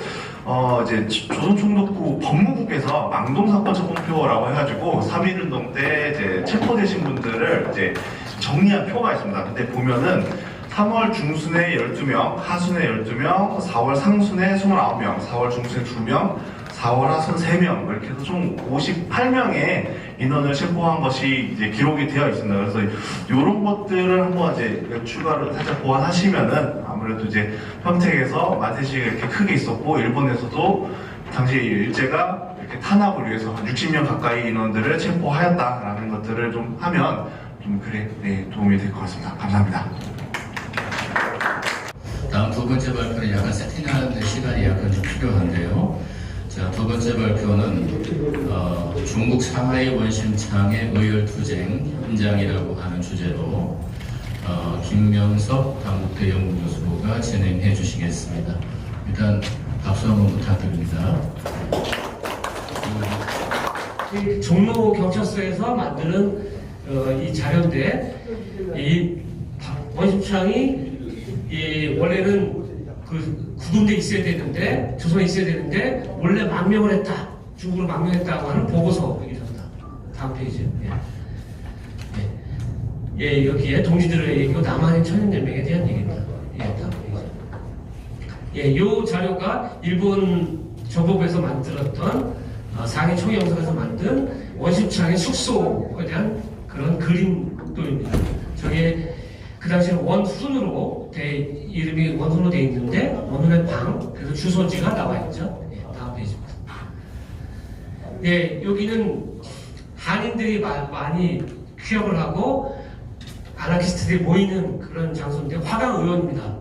이제 조선총독부 법무국에서 망동사건 처분표라고 해가지고 3.1운동 때 이제 체포되신 분들을 이제 정리한 표가 있습니다. 근데 보면은 3월 중순에 12명, 하순에 12명, 4월 상순에 29명, 4월 중순에 2명, 4월 하순 3명, 이렇게 해서 총 58명의 인원을 체포한 것이 이제 기록이 되어 있습니다. 그래서 이런 것들을 한번 이제 추가로 살짝 보완하시면은 아무래도 이제 평택에서 만세 시위가 이렇게 크게 있었고, 일본에서도 당시 일제가 이렇게 탄압을 위해서 60명 가까이 인원들을 체포하였다라는 것들을 좀 하면 좀 도움이 될 것 같습니다. 감사합니다. 다음 두 번째 발표는 약간 세팅하는 데 시간이 약간 좀 필요한데요. 자, 두 번째 발표는 중국 상하이 원심창의 의열투쟁 현장이라고 하는 주제로 김명석 당국대 연구교수가 진행해 주시겠습니다. 일단 박수 한번 부탁드립니다. 종로 경찰서에서 만드는 이 자료인데, 이 원심창이 원래는 그 구군대 있어야 되는데, 조선에 있어야 되는데 원래 망명을 했다, 중국으로 망명했다고 하는 보고서입니다. 다음 페이지. 여기에 동지들의 얘기고 남한의 천연연맹에 대한 얘기입니다. 다음 페이지. 이 자료가 일본 정보부에서 만들었던 상해 총영사에서 만든 원심창의 숙소에 대한 그런 그림도입니다. 저게 그 당시에 원훈으로 이름이 원호로 돼 있는데 원호의 방, 그래서 주소지가 나와 있죠. 예, 다음 페이지입니다. 예, 여기는 한인들이 많이 취업을 하고 아나키스트들이 모이는 그런 장소인데 화강의원입니다.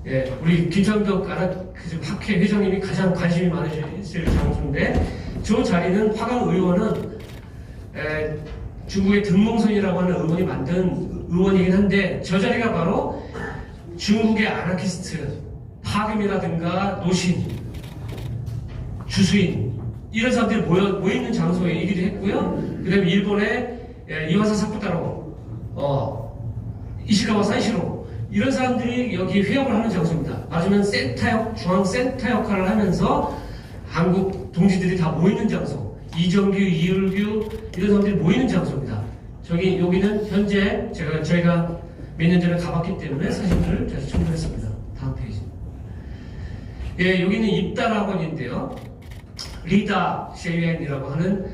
예, 우리 김창덕 학회 회장님이 가장 관심이 많으실 장소인데 저 자리는 화강의원은 중국의 등몽선이라고 하는 의원이 만든 의원이긴 한데 저 자리가 바로 중국의 아나키스트, 파금이라든가 노신, 주수인 이런 사람들이 모이는 장소이기도 했고요. 그 다음에 일본의 이와사 사쿠타로, 이시가와 산시로 이런 사람들이 여기 회역을 하는 장소입니다. 말하자면 중앙센터 역할을 하면서 한국 동지들이 다 모이는 장소, 이정규, 이율규 이런 사람들이 모이는 장소입니다. 여기는 현재 저희가 몇 년 전에 가봤기 때문에 사진을 제가 첨부했습니다. 다음 페이지. 예, 여기는 입달학원인데요. 리다 셰유엔이라고 하는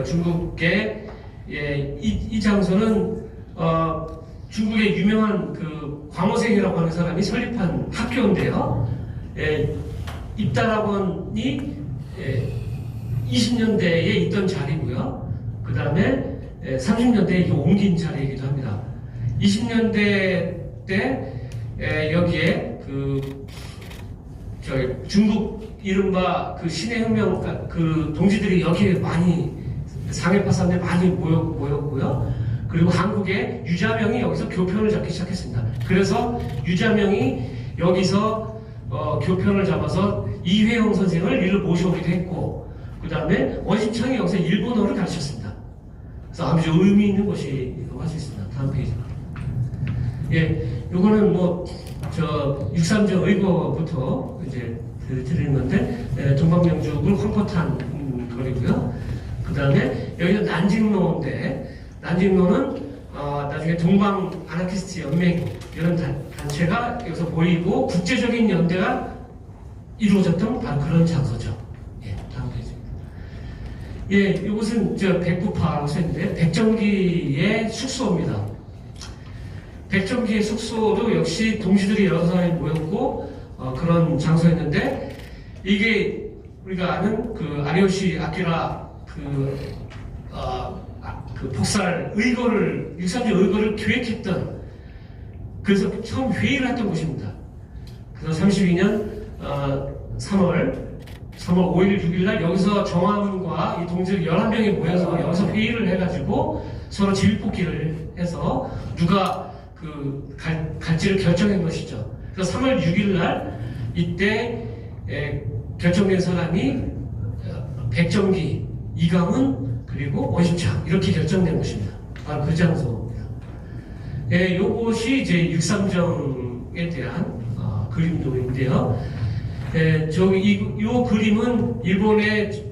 중국의 이 장소는 중국의 유명한 광호생이라고 하는 사람이 설립한 학교인데요. 입달학원이 20년대에 있던 자리고요. 그 다음에 30년대에 옮긴 자리이기도 합니다. 20년대 때 여기에 중국 이른바 신해혁명 동지들이 여기에 많이 상해파 사람들이 많이 모였고요. 그리고 한국의 유자명이 여기서 교편을 잡기 시작했습니다. 그래서 유자명이 여기서 교편을 잡아서 이회영 선생을 이를 모셔오기도 했고, 그 다음에 원심창이 여기서 일본어를 가르쳤습니다. 그래서 아주 의미 있는 것이라고 할 수 있습니다. 다음 페이지. 예, 요거는 63조 의거부터 이제 드리는 건데, 동방명주를 황포탄 거리고요. 그 다음에 여기는 난징로인데, 난징로는 나중에 동방 아나키스트 연맹 이런 단체가 여기서 모이고 국제적인 연대가 이루어졌던 바로 그런 장소죠. 예, 다음 페이지입니다. 예, 이곳은 백구파라고 써있는데 백정기의 숙소입니다. 백정기의 숙소도 역시 동지들이 여러 사람이 모였고 그런 장소였는데, 이게 우리가 아는 아리오시 아키라 복살 의거를 6.3조 의거를 기획했던, 그래서 처음 회의를 했던 곳입니다. 그래서 32년 3월 5일 6일 날 여기서 정함과 이 동지들 11명이 모여서 여기서 회의를 해가지고 서로 지휘뽑기를 해서 누가 갈지를 결정한 것이죠. 그래서 3월 6일 날 이때 결정된 사람이 백정기, 이강은, 그리고 원심창 이렇게 결정된 것입니다. 바로 그 장소입니다. 예, 요것이 이제 6.3정에 대한 그림도인데요. 예, 이 그림은 일본의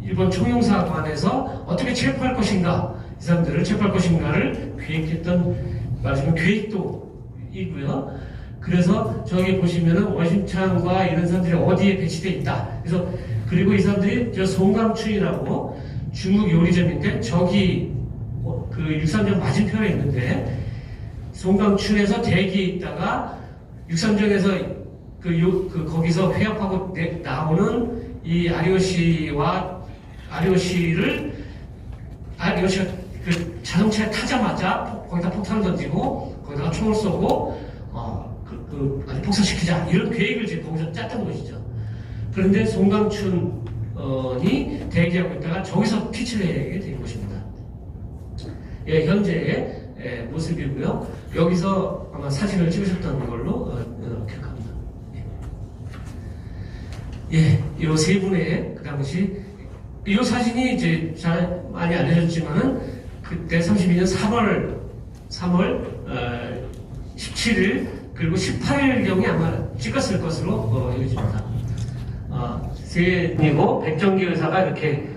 일본 총영사관에서 어떻게 체포할 것인가, 이 사람들을 체포할 것인가를 계획했던, 말하자면 계획도이고요. 그래서 저기 보시면은 원심창과 이런 사람들이 어디에 배치되어 있다. 그래서 그리고 이 사람들이 송강춘이라고 중국 요리점인데 저기 6.3정 맞은편에 있는데, 송강춘에서 대기에 있다가 6.3정에서 거기서 회합하고 나오는 이 아리오시가 자동차에 타자마자 거기다 폭탄을 던지고 거기다가 총을 쏘고 아주 폭사시키자 이런 계획을 지금 거기서 짰던 것이죠. 그런데 송강춘이 대기하고 있다가 저기서 피치를 내게 된 것입니다. 예, 현재의 모습이고요. 여기서 아마 사진을 찍으셨던 걸로 기억합니다. 예, 이 세 분의 그 당시 이 사진이 이제 잘 많이 알려졌지만은 그때 32년 3월 17일 그리고 18일경에 아마 찍었을 것으로 여겨집니다. 세 분이고 백정기 의사가 이렇게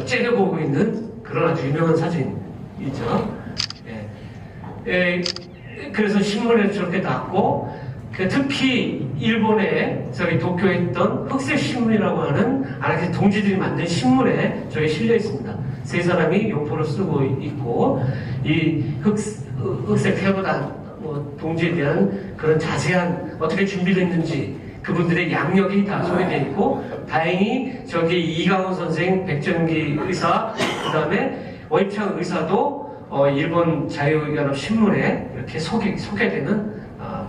째려보고 있는 그런 아주 유명한 사진이죠. 예. 그래서 신문에 저렇게 났고, 특히 일본에 도쿄에 있던 흑색신문이라고 하는 아나키 동지들이 만든 신문에 저기 실려 있습니다. 세 사람이 용포를 쓰고 있고, 이 흑색 태보단 동지에 대한 그런 자세한 어떻게 준비를 했는지 그분들의 양력이 다 소개되어 있고, 다행히 저기 이강원 선생, 백정기 의사, 그 다음에 원입창 의사도 일본 자유연합 신문에 이렇게 소개되는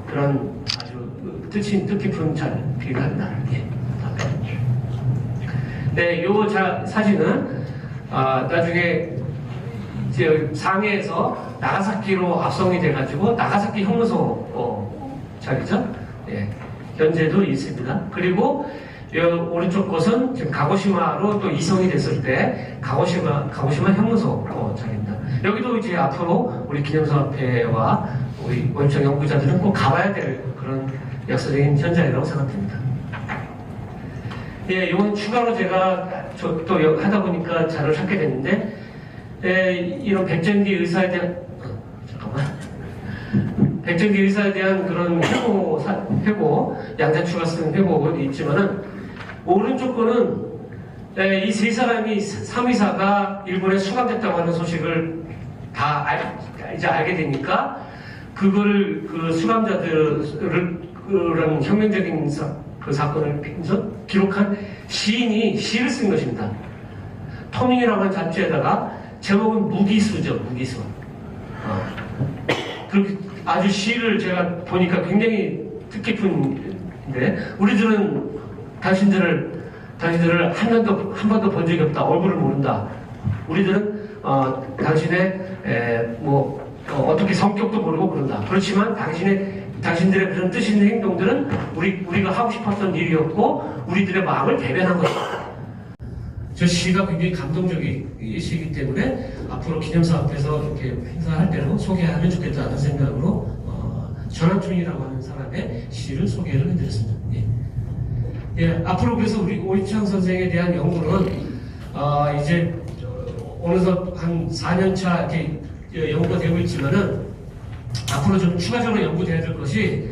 그런 아주 뜻깊은 자리가 합니다. 예. 네, 요 사진은 나중에 이제 상해에서 나가사키로 압송이 돼가지고 나가사키 형무소 자리죠. 예. 현재도 있습니다. 그리고 오른쪽 곳은 지금 가고시마로 또 이송이 됐을 때 가고시마 형무소 자리입니다. 여기도 이제 앞으로 우리 기념사업회와 우리 원청 연구자들은 꼭 가봐야 될 그런 역사적인 현장이라고 생각됩니다. 예, 이건 추가로 제가 또 하다 보니까 자료를 찾게 됐는데, 이런 백정기 의사에 대한 백정기 의사에 대한 그런 회고, 양자추가 쓴 회고가 있지만은, 오른쪽 거는 이 세 사람이 삼의사가 일본에 수감됐다고 하는 소식을 다 이제 알게 되니까, 그거를 그 수감자들을 그런 혁명적인 그 사건을 기록한 시인이 시를 쓴 것입니다. 토민이라고 하는 잡지에다가 제목은 무기수죠, 무기수. 그렇게 아주 시를 제가 보니까 굉장히 뜻깊은데, 우리들은 당신들을 한 번도 본 적이 없다, 얼굴을 모른다. 우리들은 당신의 어떻게 성격도 모르고 그런다. 그렇지만 당신들의 그런 뜻 있는 행동들은 우리가 하고 싶었던 일이었고 우리들의 마음을 대변한 것이다. 저 시가 굉장히 감동적인 시이기 때문에 앞으로 기념사업에서 이렇게 행사할 때로 소개하면 좋겠다는 생각으로 전한춘이라고 하는 사람의 시를 소개를 해드렸습니다. 예, 앞으로 그래서 우리 오입창 선생에 대한 연구는 이제 어느덧 한 4년차 이렇게 연구가 되고 있지만은 앞으로 좀 추가적으로 연구돼야 될 것이,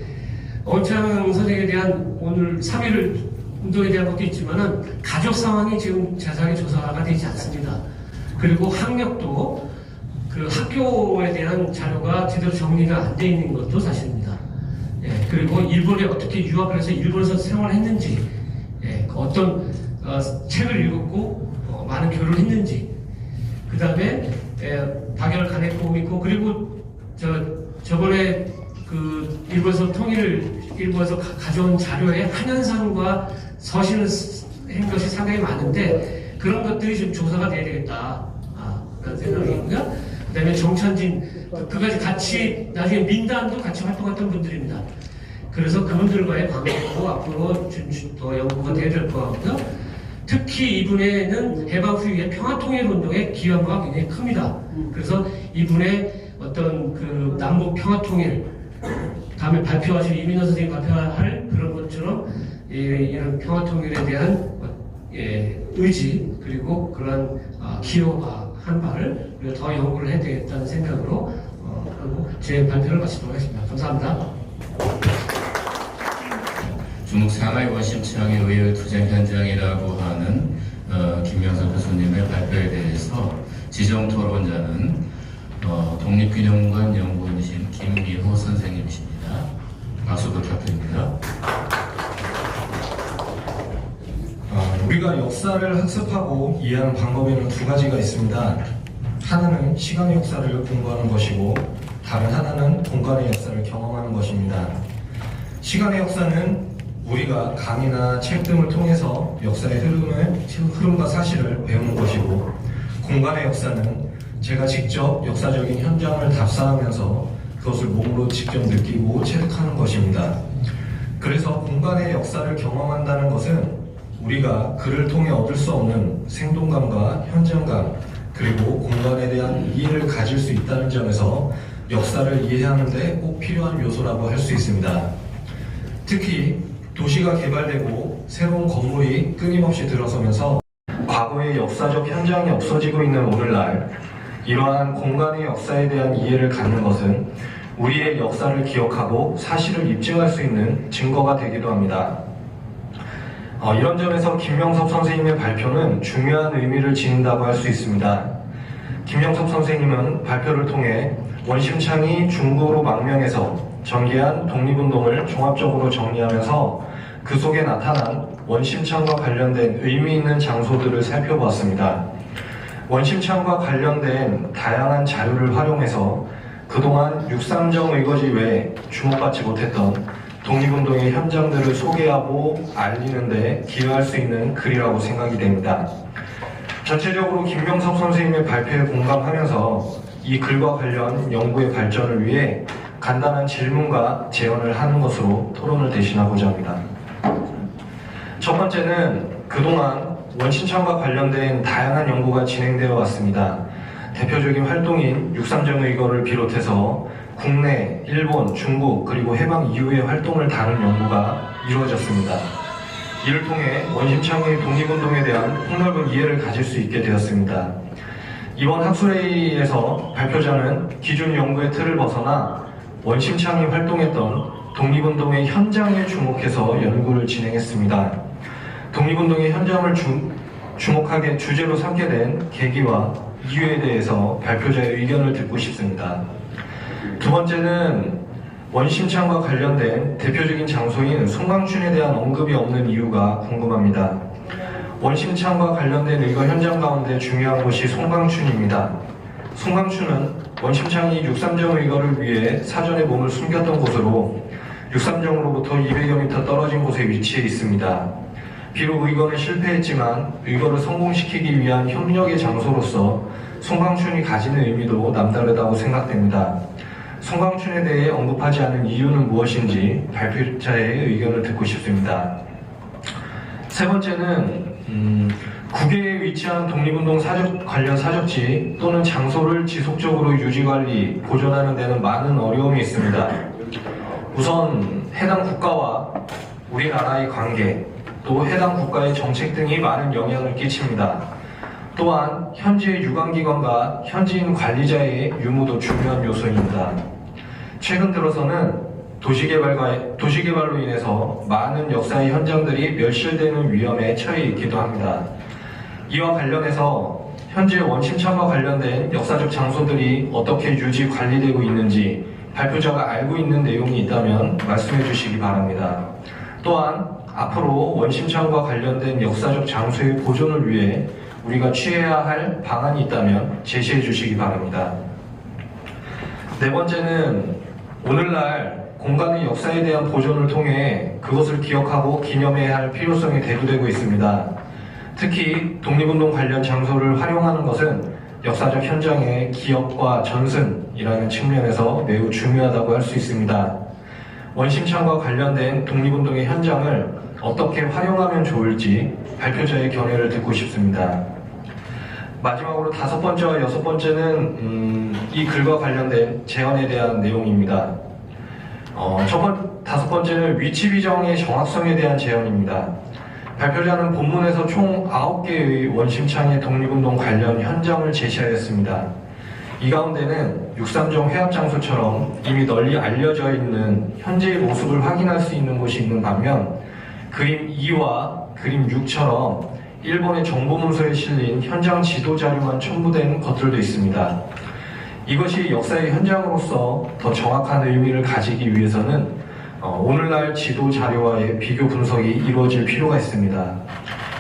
오입창 선생에 대한 오늘 3.1 운동에 대한 것도 있지만은 가족 상황이 지금 자세하게 조사가 되지 않습니다. 그리고 학력도 그 학교에 대한 자료가 제대로 정리가 안 돼 있는 것도 사실입니다. 예, 그리고 일본에 어떻게 유학을 해서 일본에서 생활했는지, 예, 어떤 책을 읽었고 많은 교류를 했는지, 그 다음에 박열 간해법이 있고, 그리고 저번에 그 일본에서 일본에서 가져온 자료에 한현상과 서신을 한 것이 상당히 많은데, 그런 것들이 좀 조사가 돼야 되겠다 라는 생각이고요. 그 다음에 정찬진, 그까지 같이 나중에 민단도 같이 활동했던 분들입니다. 그래서 그분들과의 관계도 앞으로 좀 더 연구가 돼야 될 것 같고요. 특히 이분에는 해방 후에 평화통일운동의 기여가 굉장히 큽니다. 그래서 이분의 어떤 그 남북 평화통일, 다음에 발표하실 이민호 선생님이 발표할 그런 것처럼 이런 평화통일에 대한 의지, 그리고 그런 기여한 바를 우리가 더 연구를 해야 되겠다는 생각으로 하고 제 발표를 마치도록 하겠습니다. 감사합니다. 중국 상하이 원심창의 의회 투쟁 현장이라고 하는 김명석 교수님의 발표에 대해서 지정 토론자는 독립균형관 연구원이신 김미호 선생님이십니다. 박수 부탁드립니다. 우리가 역사를 학습하고 이해하는 방법에는 두 가지가 있습니다. 하나는 시간의 역사를 공부하는 것이고, 다른 하나는 공간의 역사를 경험하는 것입니다. 시간의 역사는 우리가 강의나 책 등을 통해서 역사의 흐름과 사실을 배우는 것이고, 공간의 역사는 제가 직접 역사적인 현장을 답사하면서 그것을 몸으로 직접 느끼고 체득하는 것입니다. 그래서 공간의 역사를 경험한다는 것은 우리가 그를 통해 얻을 수 없는 생동감과 현장감, 그리고 공간에 대한 이해를 가질 수 있다는 점에서 역사를 이해하는 데 꼭 필요한 요소라고 할 수 있습니다. 특히 도시가 개발되고 새로운 건물이 끊임없이 들어서면서 과거의 역사적 현장이 없어지고 있는 오늘날, 이러한 공간의 역사에 대한 이해를 갖는 것은 우리의 역사를 기억하고 사실을 입증할 수 있는 증거가 되기도 합니다. 이런 점에서 김명석 선생님의 발표는 중요한 의미를 지닌다고 할 수 있습니다. 김명석 선생님은 발표를 통해 원심창이 중고로 망명해서 전개한 독립운동을 종합적으로 정리하면서 그 속에 나타난 원심창과 관련된 의미 있는 장소들을 살펴보았습니다. 원심창과 관련된 다양한 자료를 활용해서 그동안 6.3정 의거지 외에 주목받지 못했던 독립운동의 현장들을 소개하고 알리는 데 기여할 수 있는 글이라고 생각이 됩니다. 전체적으로 김명석 선생님의 발표에 공감하면서 이 글과 관련 연구의 발전을 위해 간단한 질문과 제언을 하는 것으로 토론을 대신하고자 합니다. 첫 번째는 그동안 원심창과 관련된 다양한 연구가 진행되어 왔습니다. 대표적인 활동인 6.3정 의거를 비롯해서 국내, 일본, 중국 그리고 해방 이후의 활동을 다룬 연구가 이루어졌습니다. 이를 통해 원심창의 독립운동에 대한 폭넓은 이해를 가질 수 있게 되었습니다. 이번 학술회의에서 발표자는 기존 연구의 틀을 벗어나 원심창이 활동했던 독립운동의 현장에 주목해서 연구를 진행했습니다. 독립운동의 현장을 주목하게 주제로 삼게 된 계기와 이유에 대해서 발표자의 의견을 듣고 싶습니다. 두 번째는 원심창과 관련된 대표적인 장소인 송광춘에 대한 언급이 없는 이유가 궁금합니다. 원심창과 관련된 의거 현장 가운데 중요한 곳이 송광춘입니다. 송광춘은 원심창이 6.3정 의거를 위해 사전에 몸을 숨겼던 곳으로 6.3정으로부터 200여 미터 떨어진 곳에 위치해 있습니다. 비록 의거는 실패했지만 의거를 성공시키기 위한 협력의 장소로서 송광춘이 가지는 의미도 남다르다고 생각됩니다. 송광춘에 대해 언급하지 않은 이유는 무엇인지 발표자의 의견을 듣고 싶습니다. 세 번째는 국외에 위치한 독립운동 관련 사적지 또는 장소를 지속적으로 유지관리, 보존하는 데는 많은 어려움이 있습니다. 우선 해당 국가와 우리나라의 관계, 또 해당 국가의 정책 등이 많은 영향을 끼칩니다. 또한 현지의 유관기관과 현지인 관리자의 유무도 중요한 요소입니다. 최근 들어서는 도시개발로 인해서 많은 역사의 현장들이 멸실되는 위험에 처해 있기도 합니다. 이와 관련해서 현재 원심창과 관련된 역사적 장소들이 어떻게 유지 관리되고 있는지 발표자가 알고 있는 내용이 있다면 말씀해 주시기 바랍니다. 또한 앞으로 원심창과 관련된 역사적 장소의 보존을 위해 우리가 취해야 할 방안이 있다면 제시해 주시기 바랍니다. 네 번째는 오늘날 공간의 역사에 대한 보존을 통해 그것을 기억하고 기념해야 할 필요성이 대두되고 있습니다. 특히 독립운동 관련 장소를 활용하는 것은 역사적 현장의 기억과 전승이라는 측면에서 매우 중요하다고 할 수 있습니다. 원심창과 관련된 독립운동의 현장을 어떻게 활용하면 좋을지 발표자의 견해를 듣고 싶습니다. 마지막으로 다섯 번째와 여섯 번째는 이 글과 관련된 제언에 대한 내용입니다. 다섯 번째는 위치 비정의 정확성에 대한 제언입니다. 발표자는 본문에서 총 9개의 원심창의 독립운동 관련 현장을 제시하였습니다. 이 가운데는 6.3정 회합장소처럼 이미 널리 알려져 있는 현재의 모습을 확인할 수 있는 곳이 있는 반면 그림 2와 그림 6처럼 일본의 정보문서에 실린 현장 지도 자료만 첨부된 것들도 있습니다. 이것이 역사의 현장으로서 더 정확한 의미를 가지기 위해서는 오늘날 지도 자료와의 비교 분석이 이루어질 필요가 있습니다.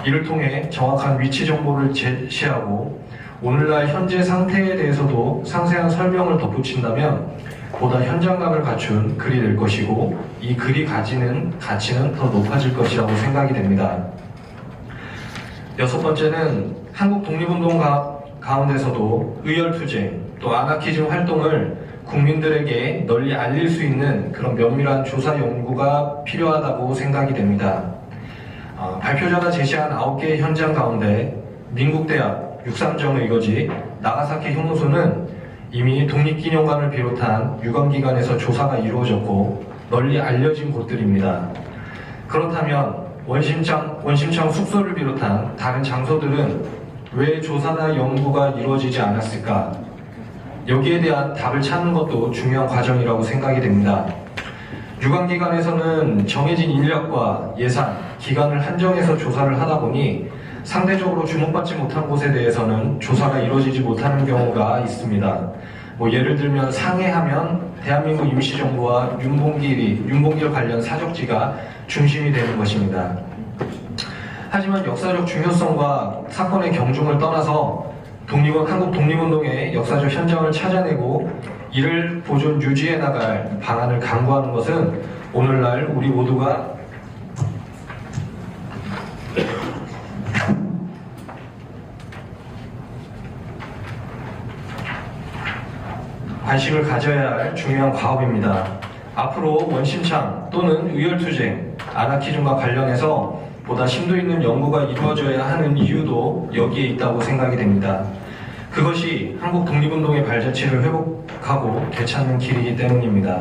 이를 통해 정확한 위치 정보를 제시하고 오늘날 현재 상태에 대해서도 상세한 설명을 덧붙인다면 보다 현장감을 갖춘 글이 될 것이고 이 글이 가지는 가치는 더 높아질 것이라고 생각이 됩니다. 여섯 번째는 한국 독립운동 가운데서도 의열투쟁 또 아나키즘 활동을 국민들에게 널리 알릴 수 있는 그런 면밀한 조사 연구가 필요하다고 생각이 됩니다. 발표자가 제시한 9개의 현장 가운데 민국대학 6.3정 의거지 나가사키 형무소는 이미 독립기념관을 비롯한 유관기관에서 조사가 이루어졌고 널리 알려진 곳들입니다. 그렇다면 원심창 숙소를 비롯한 다른 장소들은 왜 조사나 연구가 이루어지지 않았을까? 여기에 대한 답을 찾는 것도 중요한 과정이라고 생각이 됩니다. 유관기관에서는 정해진 인력과 예산, 기간을 한정해서 조사를 하다 보니 상대적으로 주목받지 못한 곳에 대해서는 조사가 이루어지지 못하는 경우가 있습니다. 뭐 예를 들면 상해하면 대한민국 임시정부와 윤봉길 관련 사적지가 중심이 되는 것입니다. 하지만 역사적 중요성과 사건의 경중을 떠나서 한국 독립운동의 역사적 현장을 찾아내고 이를 보존 유지해 나갈 방안을 강구하는 것은 오늘날 우리 모두가 관심을 가져야 할 중요한 과업입니다. 앞으로 원심창 또는 의열투쟁, 아나키즘과 관련해서 보다 심도 있는 연구가 이루어져야 하는 이유도 여기에 있다고 생각이 됩니다. 그것이 한국 독립운동의 발자취를 회복하고 되찾는 길이기 때문입니다.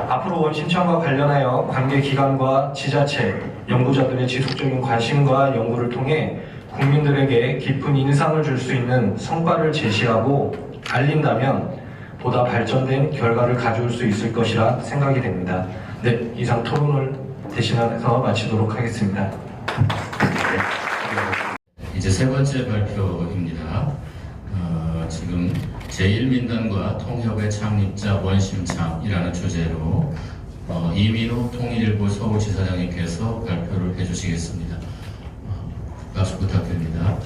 앞으로 원심창과 관련하여 관계 기관과 지자체, 연구자들의 지속적인 관심과 연구를 통해 국민들에게 깊은 인상을 줄 수 있는 성과를 제시하고 알린다면 보다 발전된 결과를 가져올 수 있을 것이라 생각이 됩니다. 네, 이상 토론을 대신해서 마치도록 하겠습니다. 이제 세 번째 발표입니다. 지금 제1민단과 통협의 창립자 원심창이라는 주제로 이민호 통일부 서울지사장님께서 발표를 해주시겠습니다. 박수 부탁드립니다.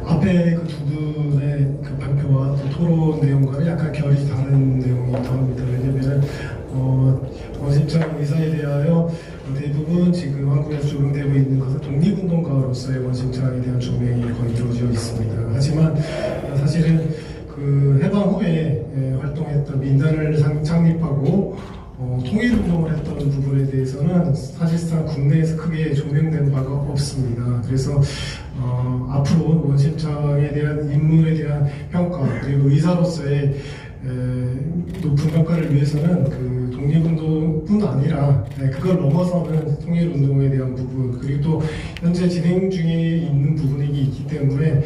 앞에 그 두 분의 그 발표와 또 토론 내용과는 약간 결이 다른 내용이기도 합니다. 왜냐하면 원심창 의사에 대하여 대부분 지금 한국에서 적용되고 있는 것은 독립운동가로서의 원심창에 대한 조명이 거의 이루어져 있습니다. 하지만 사실은 그 해방 후에 활동했던 민단을 창립하고 통일운동을 했던 부분에 대해서는 사실상 국내에서 크게 조명된 바가 없습니다. 그래서 앞으로 원심창에 대한 인물에 대한 평가 그리고 의사로서의 높은 평가를 위해서는 그 독립운동뿐 아니라 그걸 넘어서는 통일운동에 대한 부분 그리고 또 현재 진행 중에 있는 부분이 있기 때문에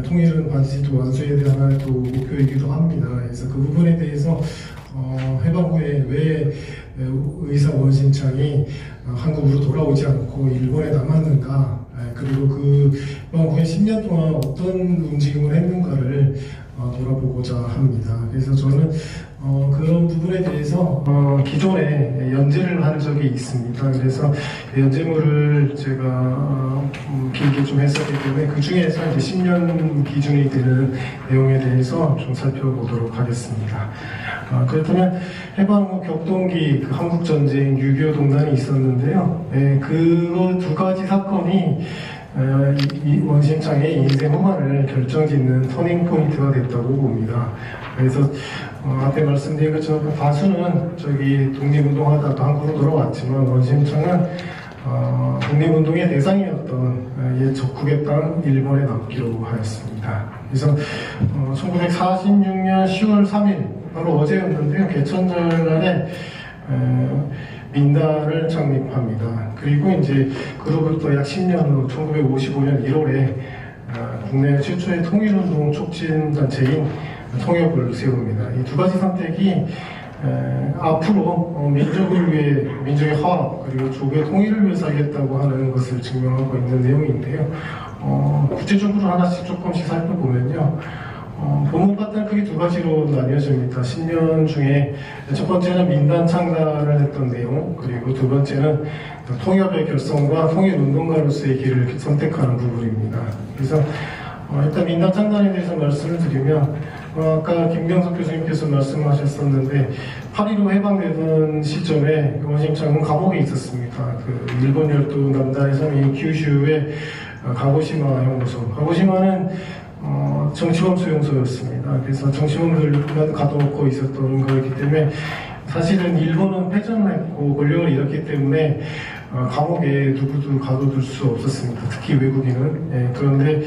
통일은 반드시 또 완수해야 하나의 또 목표이기도 합니다. 그래서 그 부분에 대해서 해방 후에 왜 의사 원심창이 한국으로 돌아오지 않고 일본에 남았는가 그리고 그 해방 후에 10년 동안 어떤 움직임을 했는가를 돌아보고자 합니다. 그래서 저는 그런 부분에 대해서 기존에 연재를 한 적이 있습니다. 그래서 그 연재물을 제가 길게 좀 했었기 때문에 그 중에서 이제 10년 기준이 되는 내용에 대해서 좀 살펴보도록 하겠습니다. 그렇다면 해방 후 격동기 그 한국전쟁 6.25 동단이 있었는데요. 그 두 가지 사건이 이 원심창의 인생 후반을 결정짓는 터닝포인트가 됐다고 봅니다. 그래서 앞에 말씀드린 것처럼 다수는 독립운동하다가 한국으로 돌아왔지만 원심창은 독립운동의 대상이었던 옛 적국의 땅 일본에 남기로 하였습니다. 그래서 1946년 10월 3일 바로 어제였는데요. 개천절날에 민단을 창립합니다. 그리고 이제 그로부터 약 10년 후 1955년 1월에 국내 최초의 통일운동 촉진단체인 통협을 세웁니다. 이 두 가지 선택이 앞으로 민족을 위해 민족의 화합 그리고 조국의 통일을 위해서 하겠다고 하는 것을 증명하고 있는 내용인데요. 구체적으로 하나씩 조금씩 살펴보면요. 본문 파트는 크게 두 가지로 나뉘어집니다. 10년 중에 첫 번째는 민단 창단을 했던 내용, 그리고 두 번째는 통협의 결성과 통일운동가로서의 길을 선택하는 부분입니다. 그래서 일단 민단 창단에 대해서 말씀을 드리면 아까 김병석 교수님께서 말씀하셨었는데 8.15 해방되던 시점에 원심창은 감옥에 있었습니다. 그 일본 열도 남단의 섬인 규슈의 가고시마 형무소. 가고시마는 정치범 수용소였습니다. 그래서 정치범들만 가둬놓고 있었던 거였기 때문에 사실은 일본은 패전을 했고 권력을 잃었기 때문에 감옥에 누구도 가둬둘 수 없었습니다. 특히 외국인은. 그런데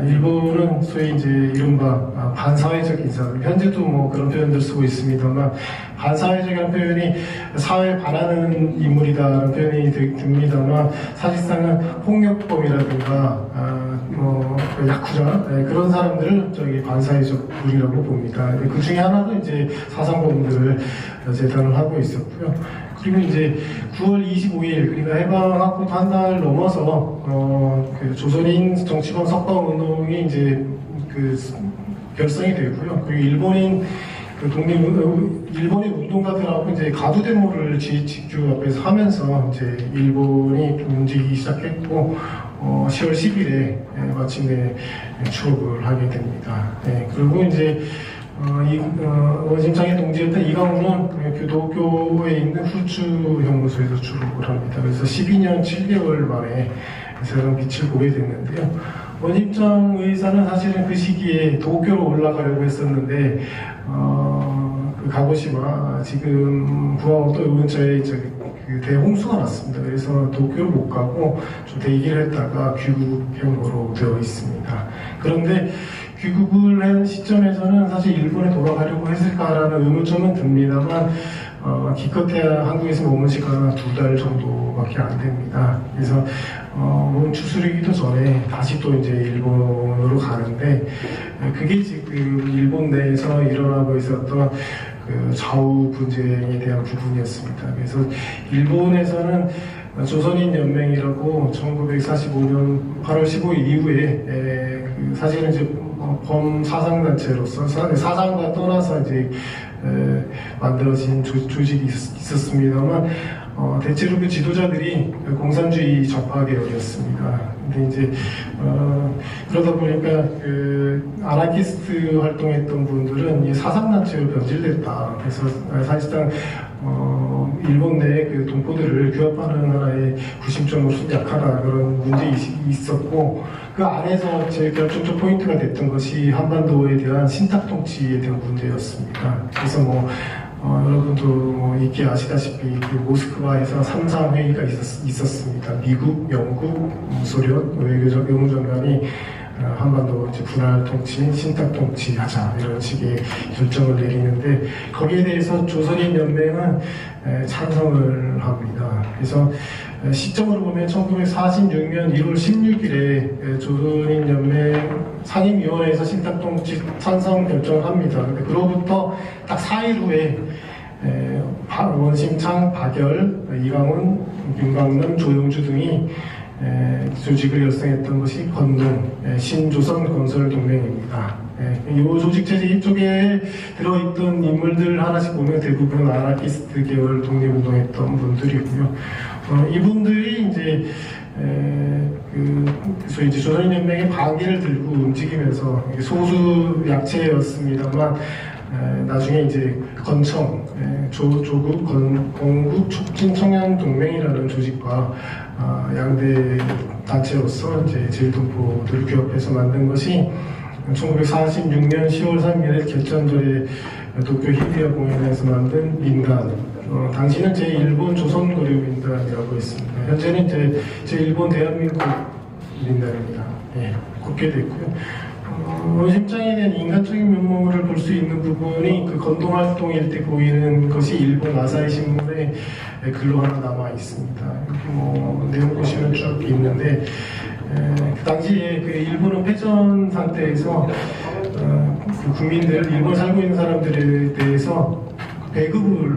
일본은 소위 이제 이른바 반사회적 인사, 현재도 뭐 그런 표현들 쓰고 있습니다만 반사회적이라는 표현이 사회에 반하는 인물이다라는 표현이 듭니다만 사실상은 폭력범이라든가 야쿠자 그런 사람들을 반사회적 무리라고 봅니다. 그 중에 하나도 이제 사상범들을 재단을 하고 있었고요. 그리고 이제 9월 25일, 그러니까 해방하고 한 달 넘어서 그 조선인 정치권 석방 운동이 이제 그 결성이 되고요. 그리고 일본인 운동가들하고 이제 가두 데모를 GHQ 앞에서 하면서 이제 일본이 좀 움직이기 시작했고 10월 10일에 마침내 추록을 하게 됩니다. 네, 그리고 이제 원심창의 동지였던 이강훈은 교도교에 있는 후추 형무소에서 추록을 합니다. 그래서 12년 7개월 만에 새로운 빛을 보게 됐는데요. 원심창 의사는 사실은 그 시기에 도쿄로 올라가려고 했었는데 그 가고시마 지금 구아모토 근처에 그 대홍수가 났습니다. 그래서 도쿄를 못 가고 좀 대기를 했다가 귀국행보로 되어 있습니다. 그런데 귀국을 한 시점에서는 사실 일본에 돌아가려고 했을까라는 의문점은 듭니다만 기껏해야 한국에서 머문 시간은 2달 정도밖에 안 됩니다. 그래서 몸 추스리기도 전에 다시 또 이제 일본으로 가는데 그게 지금 일본 내에서 일어나고 있었던 그 좌우 분쟁에 대한 부분이었습니다. 그래서 일본에서는 조선인 연맹이라고 1945년 8월 15일 이후에 사실은 이제 범 사상단체로서 사상과 떠나서 이제 만들어진 조직이 있었습니다만 대체로 그 지도자들이 공산주의 좌파계열이었습니다. 근데 이제 그러다 보니까 그 아나키스트 활동했던 분들은 이 사상단체로 변질됐다. 그래서 사실상 일본 내 그 동포들을 규합하는 하나의 구심점으로 약하다 그런 문제의식이 있었고 그 안에서 제일 결정적 포인트가 됐던 것이 한반도에 대한 신탁통치에 대한 문제였습니다. 그래서 여러분도 익히 아시다시피 그 모스크바에서 3상 회의가 있었습니다. 미국, 영국, 소련 외무장관이 한반도 이제 분할 통치, 신탁 통치 하자 이런 식의 결정을 내리는데 거기에 대해서 조선인 연맹은 찬성을 합니다. 그래서 시점으로 보면 1946년 1월 16일에 조선인 연맹 상임위원회에서 신탁 통치 찬성 결정을 합니다. 근데 그로부터 딱 4일 후에 원심창, 박열, 이강훈, 윤강남, 조영주 등이 조직을 결성했던 것이 건동, 신조선 건설 동맹입니다. 이 조직 체제 쪽에 들어있던 인물들 하나씩 보면 대부분 아나키스트 계열 독립운동했던 분들이고요. 이분들이 이제 소위 이제 조선인연맹의 반기를 들고 움직이면서 소수 약체였습니다만 나중에 이제 건청, 조국, 건국 촉진 청년 동맹이라는 조직과 양대 단체로서 이제 제일동포들을 규합해서 만든 것이 1946년 10월 3일에 개천절에 도쿄 히데아 공연에서 만든 민단, 당시는 제1본 조선고려민단이라고 했습니다. 현재는 제1본 대한민국 민단입니다. 그렇게 됐고요. 원심창에 대한 인간적인 면모를 볼 수 있는 부분이 그 건동활동일 때 보이는 것이 일본 아사히 신문에 글로 하나 남아 있습니다. 이렇게 내용 보시면 쭉 있는데 그 당시에 그 일본은 패전 상태에서 그 국민들, 일본 살고 있는 사람들에 대해서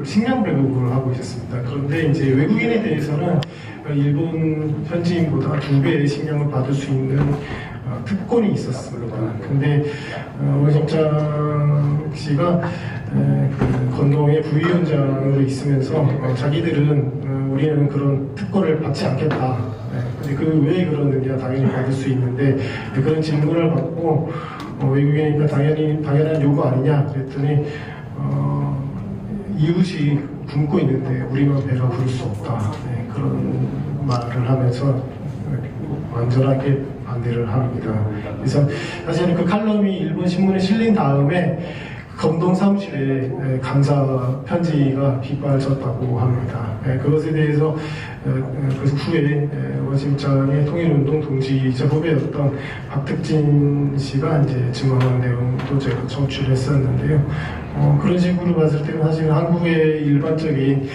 식량 배급을 하고 있었습니다. 그런데 이제 외국인에 대해서는 일본 현지인보다 2배의 식량을 받을 수 있는 특권이 있었습니다. 근데 원심창 씨가 그 건동의 부위원장으로 있으면서 자기들은 우리는 그런 특권을 받지 않겠다. 근데 그 왜 그러느냐 당연히 받을 수 있는데 그런 질문을 받고 외국인이니까 당연한 요구 아니냐 그랬더니 이웃이 굶고 있는데 우리만 배가 부를 수 없다. 그런 말을 하면서 완전하게 반대를 합니다. 그래서 사실은 그 칼럼이 일본 신문에 실린 다음에 검동 사무실에 감사 편지가 빗발쳤다고 합니다. 그것에 대해서 그 후에 원심창의 통일운동 동지이자 후배였던 박특진 씨가 이제 증언한 내용도 제가 청취했었는데요. 그런 식으로 봤을 때는 사실 한국의 일반적인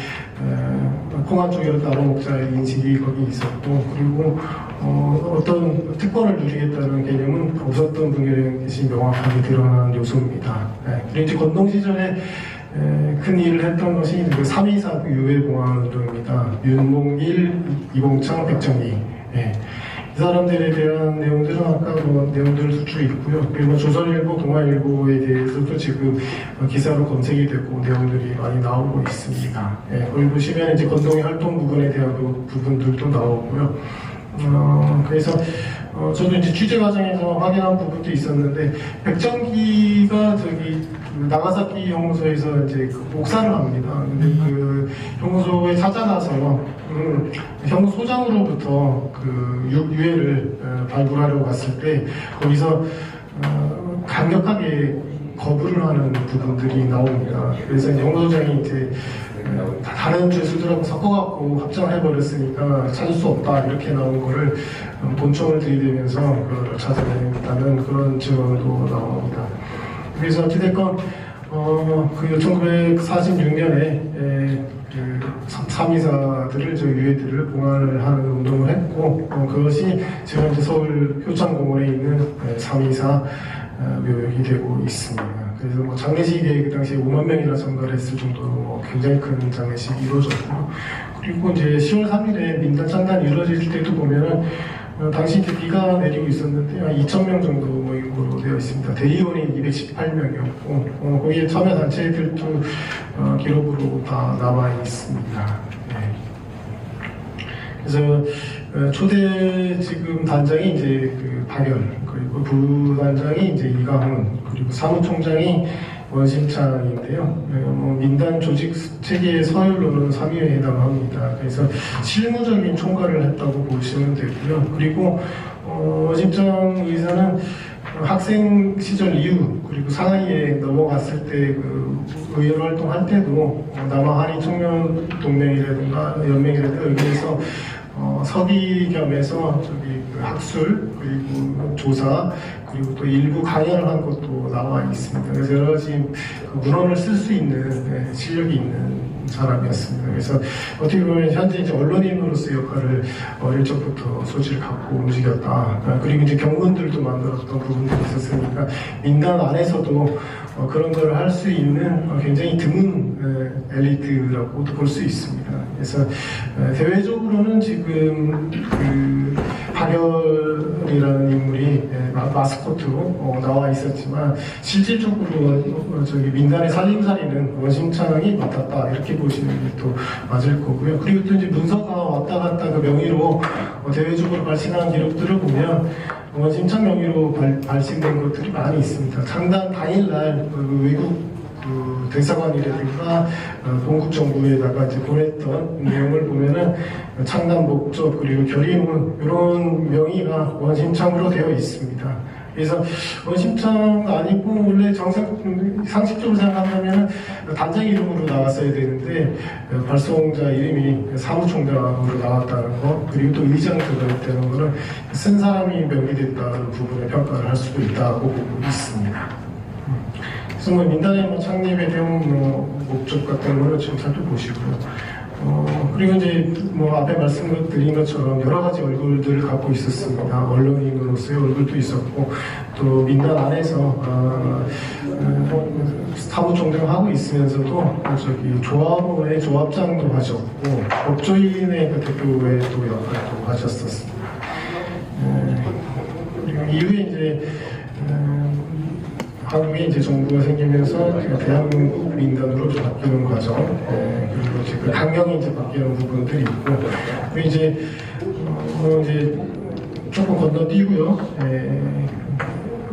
콩한 쪽으로 따로 먹자의 인식이 거기 있었고 그리고 어떤 특권을 누리겠다는 개념은 없었던 분들이 명확하게 드러난 요소입니다. 그리고 이제 건동 시절에 큰 일을 했던 것이 그 3.24 유해공항운동입니다. 윤몽길, 이봉창, 백정희. 이 사람들에 대한 내용들은 아까 내용들을 수출이 있고요. 그리고 조선일보, 동아일보에 대해서도 지금 기사로 검색이 되고 내용들이 많이 나오고 있습니다. 거기 보시면 이제 건동의 활동 부분에 대한 부분들도 나오고요. 그래서 저도 이제 취재 과정에서 확인한 부분도 있었는데 백정기가 저기 그 나가사키 형무소에서 이제 그 목사를 합니다. 근데 그 형무소에 찾아가서 형무소장으로부터 그 유해를 발굴하려고 갔을 때 거기서 강력하게 거부를 하는 부분들이 나옵니다. 그래서 이제 형무소장이 이제 다른 죄수들하고 섞어갖고 합장을 해버렸으니까 찾을 수 없다 이렇게 나온 거를 본청을 들이대면서 그걸 찾아내겠다는 그런 증언도 나옵니다. 그래서 어찌됐건 그 1946년에 그 3.24들을 저 유해들을 봉안을 하는 운동을 했고 그것이 지금 이제 서울 효창공원에 있는 3.24 묘역이 되고 있습니다. 그래서 뭐 장례식에 그 당시에 5만 명이나 참가를 했을 정도로 굉장히 큰 장례식이 이루어졌고 그리고 이제 10월 3일에 민단 창단이 이루어질 때도 보면은 당시 이제 비가 내리고 있었는데 한 2,000명 정도 모인 걸로 되어 있습니다. 대의원이 218명이었고 거기에 참여 단체들도 기록으로 다 남아 있습니다. 그래서 초대 지금 단장이 이제 그 박열 그리고 부단장이 이제 이강훈 그리고 사무총장이 원심창인데요. 민단 조직 체계의 서열로는 3위에 해당합니다. 그래서 실무적인 총괄을 했다고 보시면 되고요. 그리고 원심창 의사는 학생 시절 이후 그리고 상하이에 넘어갔을 때 그 의원 활동할 때도 남아 한인 청년 동맹이라든가 연맹이라든가 여기에서 서기겸해서 저기 그 학술 그리고 조사 그리고 또 일부 강연을 한 것도 나와 있습니다. 그래서 여러 가지 문헌을 쓸 수 있는 실력이 있는 사람이었습니다. 그래서 어떻게 보면 현재 이제 언론인으로서의 역할을 어릴 적부터 소질을 갖고 움직였다. 그리고 이제 경문들도 만들었던 부분들이 있었으니까 민단 안에서도 그런 걸 할 수 있는 굉장히 드문 엘리트라고도 볼 수 있습니다. 그래서 대외적으로는 지금 그 박열이라는 인물이 마스코트로 나와 있었지만 실질적으로 저기 민단의 살림살이는 원심창이 맡았다 이렇게 보시는 게 또 맞을 거고요. 그리고 또 이제 문서가 왔다 갔다 그 명의로 대외적으로 발신한 기록들을 보면 원심창 명의로 발신된 것들이 많이 있습니다. 창단 당일날 외국 대사관이라든가 본국 정부에다가 이제 보냈던 내용을 보면은 창단 목적 그리고 결의문 이런 명의가 원심창으로 되어 있습니다. 그래서 원심창 아니고 원래 상식적으로 생각하면 단장 이름으로 나왔어야 되는데 발송자 이름이 사무총장으로 나왔다는 거 그리고 또 의장 들어있다는 거는 쓴 사람이 명기됐다는 부분에 평가를 할 수도 있다고 보고 있습니다. 그래서 뭐 민단의 창립에 대한 목적 같은 거는 지금 살펴보시고요. 그리고 이제 뭐 앞에 말씀드린 것처럼 여러 가지 얼굴들을 갖고 있었습니다. 언론인으로서의 얼굴도 있었고 또 민단 안에서 사무총장 하고 있으면서도 저기 조합원의 조합장도 하셨고 법조인의 그 대표회도 역할도 하셨었습니다. 그리고 이후에 이제 한국에 이제 정부가 생기면서 대한민국 민단으로 좀 바뀌는 과정, 그리고 지금 강경이 이제 바뀌는 부분들이 있고, 그리고 이제 조금 건너뛰고요.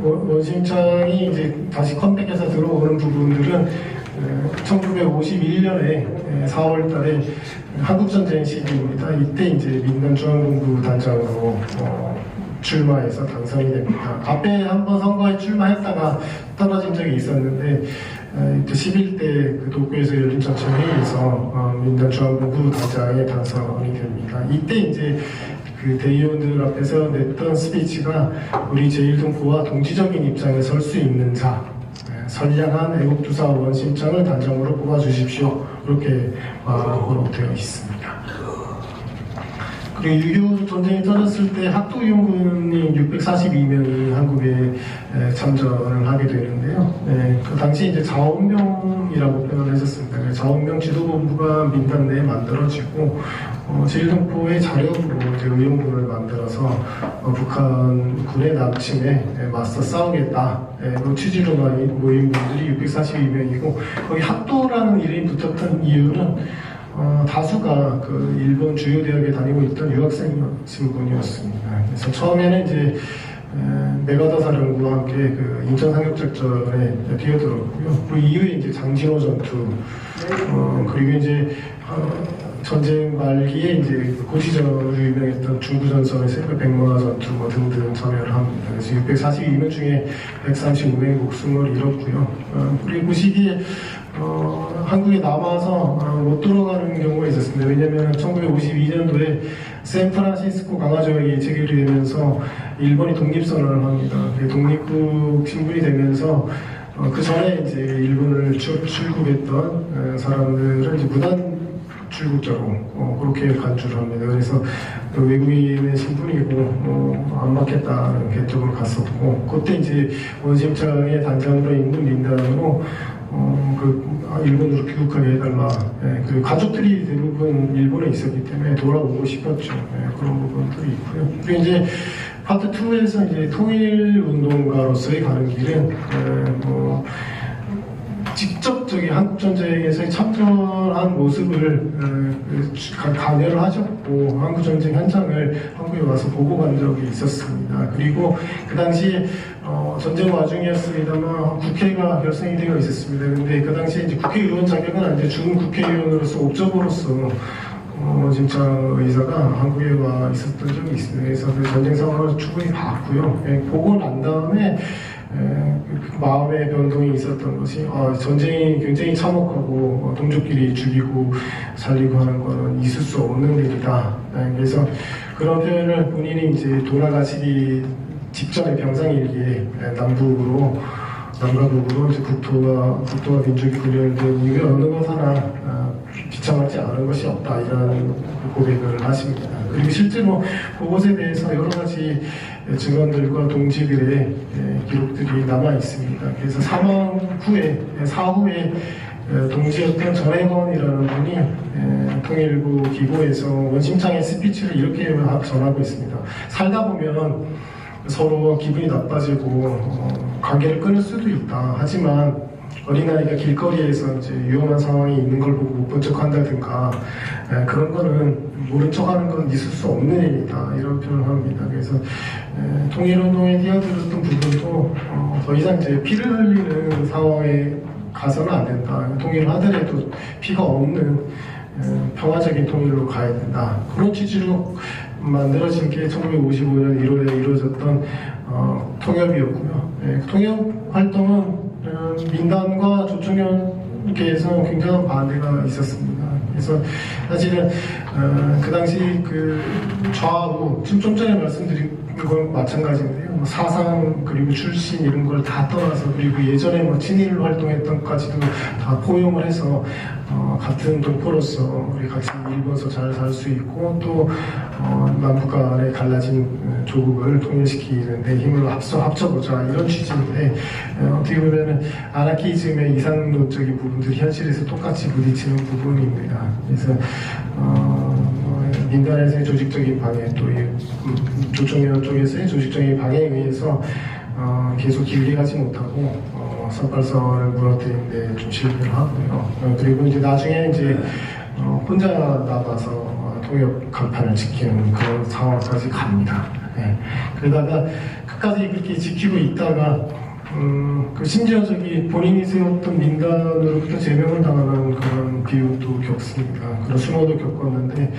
원심창이 이제 다시 컴백해서 들어오는 부분들은 1951년에 4월달에 한국전쟁 시기입니다. 이때 이제 민단중앙본부 단장으로 출마해서 당선이 됩니다. 앞에 한번 선거에 출마했다가 떨어진 적이 있었는데 11대 그 도쿄에서 열린 전체회의에서 민단중앙본부 단장에 당선이 됩니다. 이때 이제 그 대의원들 앞에서 냈던 스피치가 우리 제1동포와 동지적인 입장에 설 수 있는 자, 선량한 애국주사 원심창을 단장으로 뽑아주십시오. 그렇게 말하고 되어 있습니다. 그리고 6.25 전쟁이 터졌을 때 학도위원군이 642명이 한국에 참전을 하게 되는데요. 그 당시 이제 자원병이라고 표현을 했었습니다. 자원병 지도본부가 민단 내에 만들어지고 제일동포의 자력으로 이제 의용군을 만들어서 북한 군의 남침에 맞서 싸우겠다. 그 취지로 모인 분들이 642명이고 거기 학도라는 이름이 붙었던 이유는 다수가 그 일본 주요 대학에 다니고 있던 유학생이신 분이었습니다. 그래서 처음에는 이제 메가더 사령부와 함께 그 인천 상륙작전에 뛰어들었고요. 그 이후에 이제 장진호 전투, 그리고 이제 전쟁 말기에 이제 고시전으로 유명했던 중부전선에서 백마화 전투 뭐 등등 참여를 합니다. 그래서 642명 중에 135명이 목숨을 잃었고요. 그리고 그 시기에 한국에 남아서 못 들어가는 경우가 있었습니다. 왜냐하면 1952년도에 샌프란시스코 강화조약이 체결이 되면서 일본이 독립선언을 합니다. 독립국 신분이 되면서 그 전에 이제 일본을 출국했던 사람들은 이제 무단 출국자로 그렇게 간주를 합니다. 그래서 외국인의 신분이고 안 받겠다는 개적으로 갔었고 그때 이제 원심창의 단장으로 있는 민단으로 일본으로 귀국하게 해달라. 그리고 가족들이 대부분 일본에 있었기 때문에 돌아오고 싶었죠. 그런 부분들이 있고요. 그리고 이제 파트 2에서 이제 통일운동가로서의 가는 길은 직접적인 한국전쟁에서 참전한 모습을 강연을 하셨고 한국전쟁 현장을 한국에 와서 보고 간 적이 있었습니다. 그리고 그 당시에 전쟁 와중이었습니다만 국회가 결성이 되어 있었습니다. 근데 그 당시에 이제 국회의원 자격은 아닌데 준 국회의원으로서 옵저버로서 진짜 의사가 한국에 와 있었던 적이 있습니다. 그래서 그 전쟁 상황을 충분히 봤고요. 보고 난 다음에 마음의 변동이 있었던 것이 전쟁이 굉장히 참혹하고 동족끼리 죽이고 살리고 하는 것은 있을 수 없는 일이다. 그래서 그런 표현을 본인이 이제 돌아가시기 직전에 병상일기에 남과 북으로 이제 국토와 민족이 분열되고 우리가 어느 것 하나 비참하지 않은 것이 없다 이라는 고백을 하십니다. 그리고 실제로 그것에 대해서 여러 가지 증언들과 동지들의 기록들이 남아 있습니다. 그래서 사망 후에 사후에 동지였던 전해건이라는 분이 통일부 기고에서 원심창의 스피치를 이렇게 전하고 있습니다. 살다 보면 서로 기분이 나빠지고 관계를 끊을 수도 있다. 하지만 어린아이가 길거리에서 이제 위험한 상황이 있는 걸 보고 못 본 척 한다든가 그런 거는 모른 척 하는 건 있을 수 없는 일이다. 이런 표현을 합니다. 그래서 통일운동에 뛰어들었던 부분도 더 이상 이제 피를 흘리는 상황에 가서는 안 된다. 통일을 하더라도 피가 없는 평화적인 통일로 가야 된다. 그런 취지로 만들어진 게 1955년 1월에 이루어졌던 통협이었고요. 통협 활동은 민단과 조총련께서 굉장한 반대가 있었습니다. 그래서 사실은 그 당시 그 좌우 지금 좀 전에 말씀드린 건 마찬가지인데요. 사상 그리고 출신 이런 걸 다 떠나서 그리고 예전에 친일 활동했던까지도 다 포용을 해서 같은 동포로서 우리 같이 일본에서 잘 살 수 있고 또 남북 간에 갈라진 조국을 통일시키는 데 힘을 합쳐보자 이런 취지인데 어떻게 보면 아나키즘의 이상론적인 부분들이 현실에서 똑같이 부딪히는 부분입니다. 그래서 민간에서의 조직적인 방해 또 조총련 쪽에서의 조직적인 방해에 의해서 계속 길게 가지 못하고 선발선을 무너뜨리는 데 좀 실패를 하고요. 그리고 이제 나중에 이제 혼자 나가서 통역 간판을 지키는 그런 상황까지 갑니다. 그러다가 끝까지 그렇게 지키고 있다가 그 심지어 본인이 세웠던 민간으로부터 제명을 당하는 그런 비극도 겪습니다. 그런 수모도 겪었는데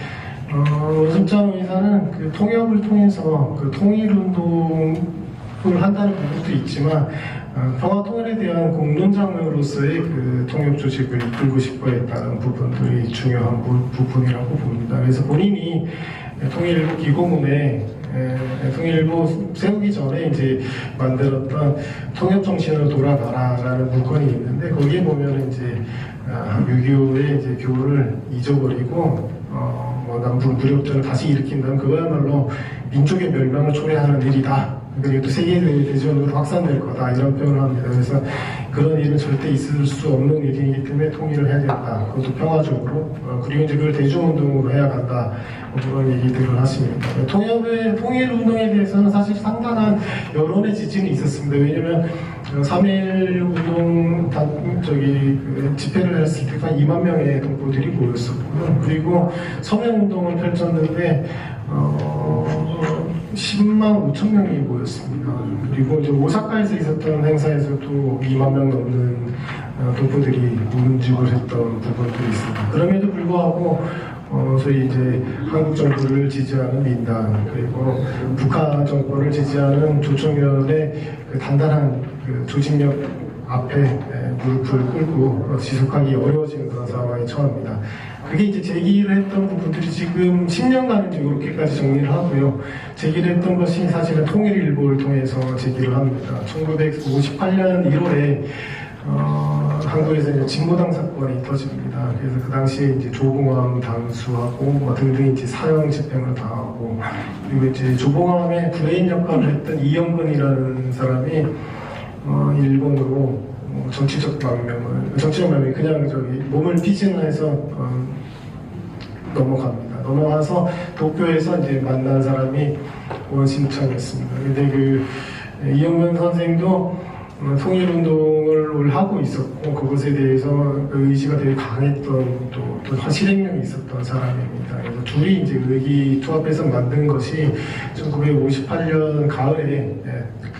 원심창 의사는 그 통역을 통해서 그 통일운동을 한다는 부분도 있지만 평화 통일에 대한 공론장으로서의 그 통역 조직을 이끌고 싶어 했다는 부분들이 중요한 부분이라고 봅니다. 그래서 본인이 통일부 기고문에 통일부 세우기 전에 이제 만들었던 통역 정신으로 돌아가라라는 문건이 있는데 거기에 보면 이제 6.25의 이제 교훈을 잊어버리고 남북 무력전을 다시 일으킨다면 그거야말로 민족의 멸망을 초래하는 일이다. 그리고 또 세계대전으로 확산될 거다 이런 표현을 합니다. 그래서 그런 일은 절대 있을 수 없는 일이기 때문에 통일을 해야 된다. 그것도 평화적으로 그리고 이제 그걸 대중운동으로 해야 간다. 그런 얘기들을 하십니다. 통일운동에 대해서는 사실 상당한 여론의 지지는 있었습니다. 왜냐면 3.1운동 집회를 했을 때 한 2만 명의 동포들이 모였었고요. 그리고 서명운동을 펼쳤는데 10만 5천 명이 모였습니다. 그리고 이제 오사카에서 있었던 행사에서도 2만 명 넘는 동포들이 모임집을 했던 부분들이 있습니다. 그럼에도 불구하고 소위 이제 한국 정부를 지지하는 민당 그리고 북한 정권을 지지하는 조총련의 그 단단한 그 조직력 앞에 무릎을 꿇고 지속하기 어려워지는 그런 상황에 처합니다. 그게 이제 제기를 했던 부분들이 지금 10년간은 이렇게까지 정리를 하고요. 제기를 했던 것이 사실은 통일일보를 통해서 제기를 합니다. 1958년 1월에 한국에서 이제 진보당 사건이 터집니다. 그래서 그 당시에 이제 조봉암 당수하고 뭐 등등 이제 사형 집행을 당하고 그리고 이제 조봉암의 브레인 역할을 했던 이영근이라는 사람이 일본으로 정치적 망명이 그냥 몸을 피신해서 넘어갑니다. 넘어가서 도쿄에서 이제 만난 사람이 원심창이었습니다. 근데 그 이영근 선생도 통일운동을 하고 있었고 그것에 대해서 그 의지가 되게 강했던 또 실행력이 있었던 사람입니다. 그래서 둘이 이제 의기투합해서 만든 것이 1958년 가을에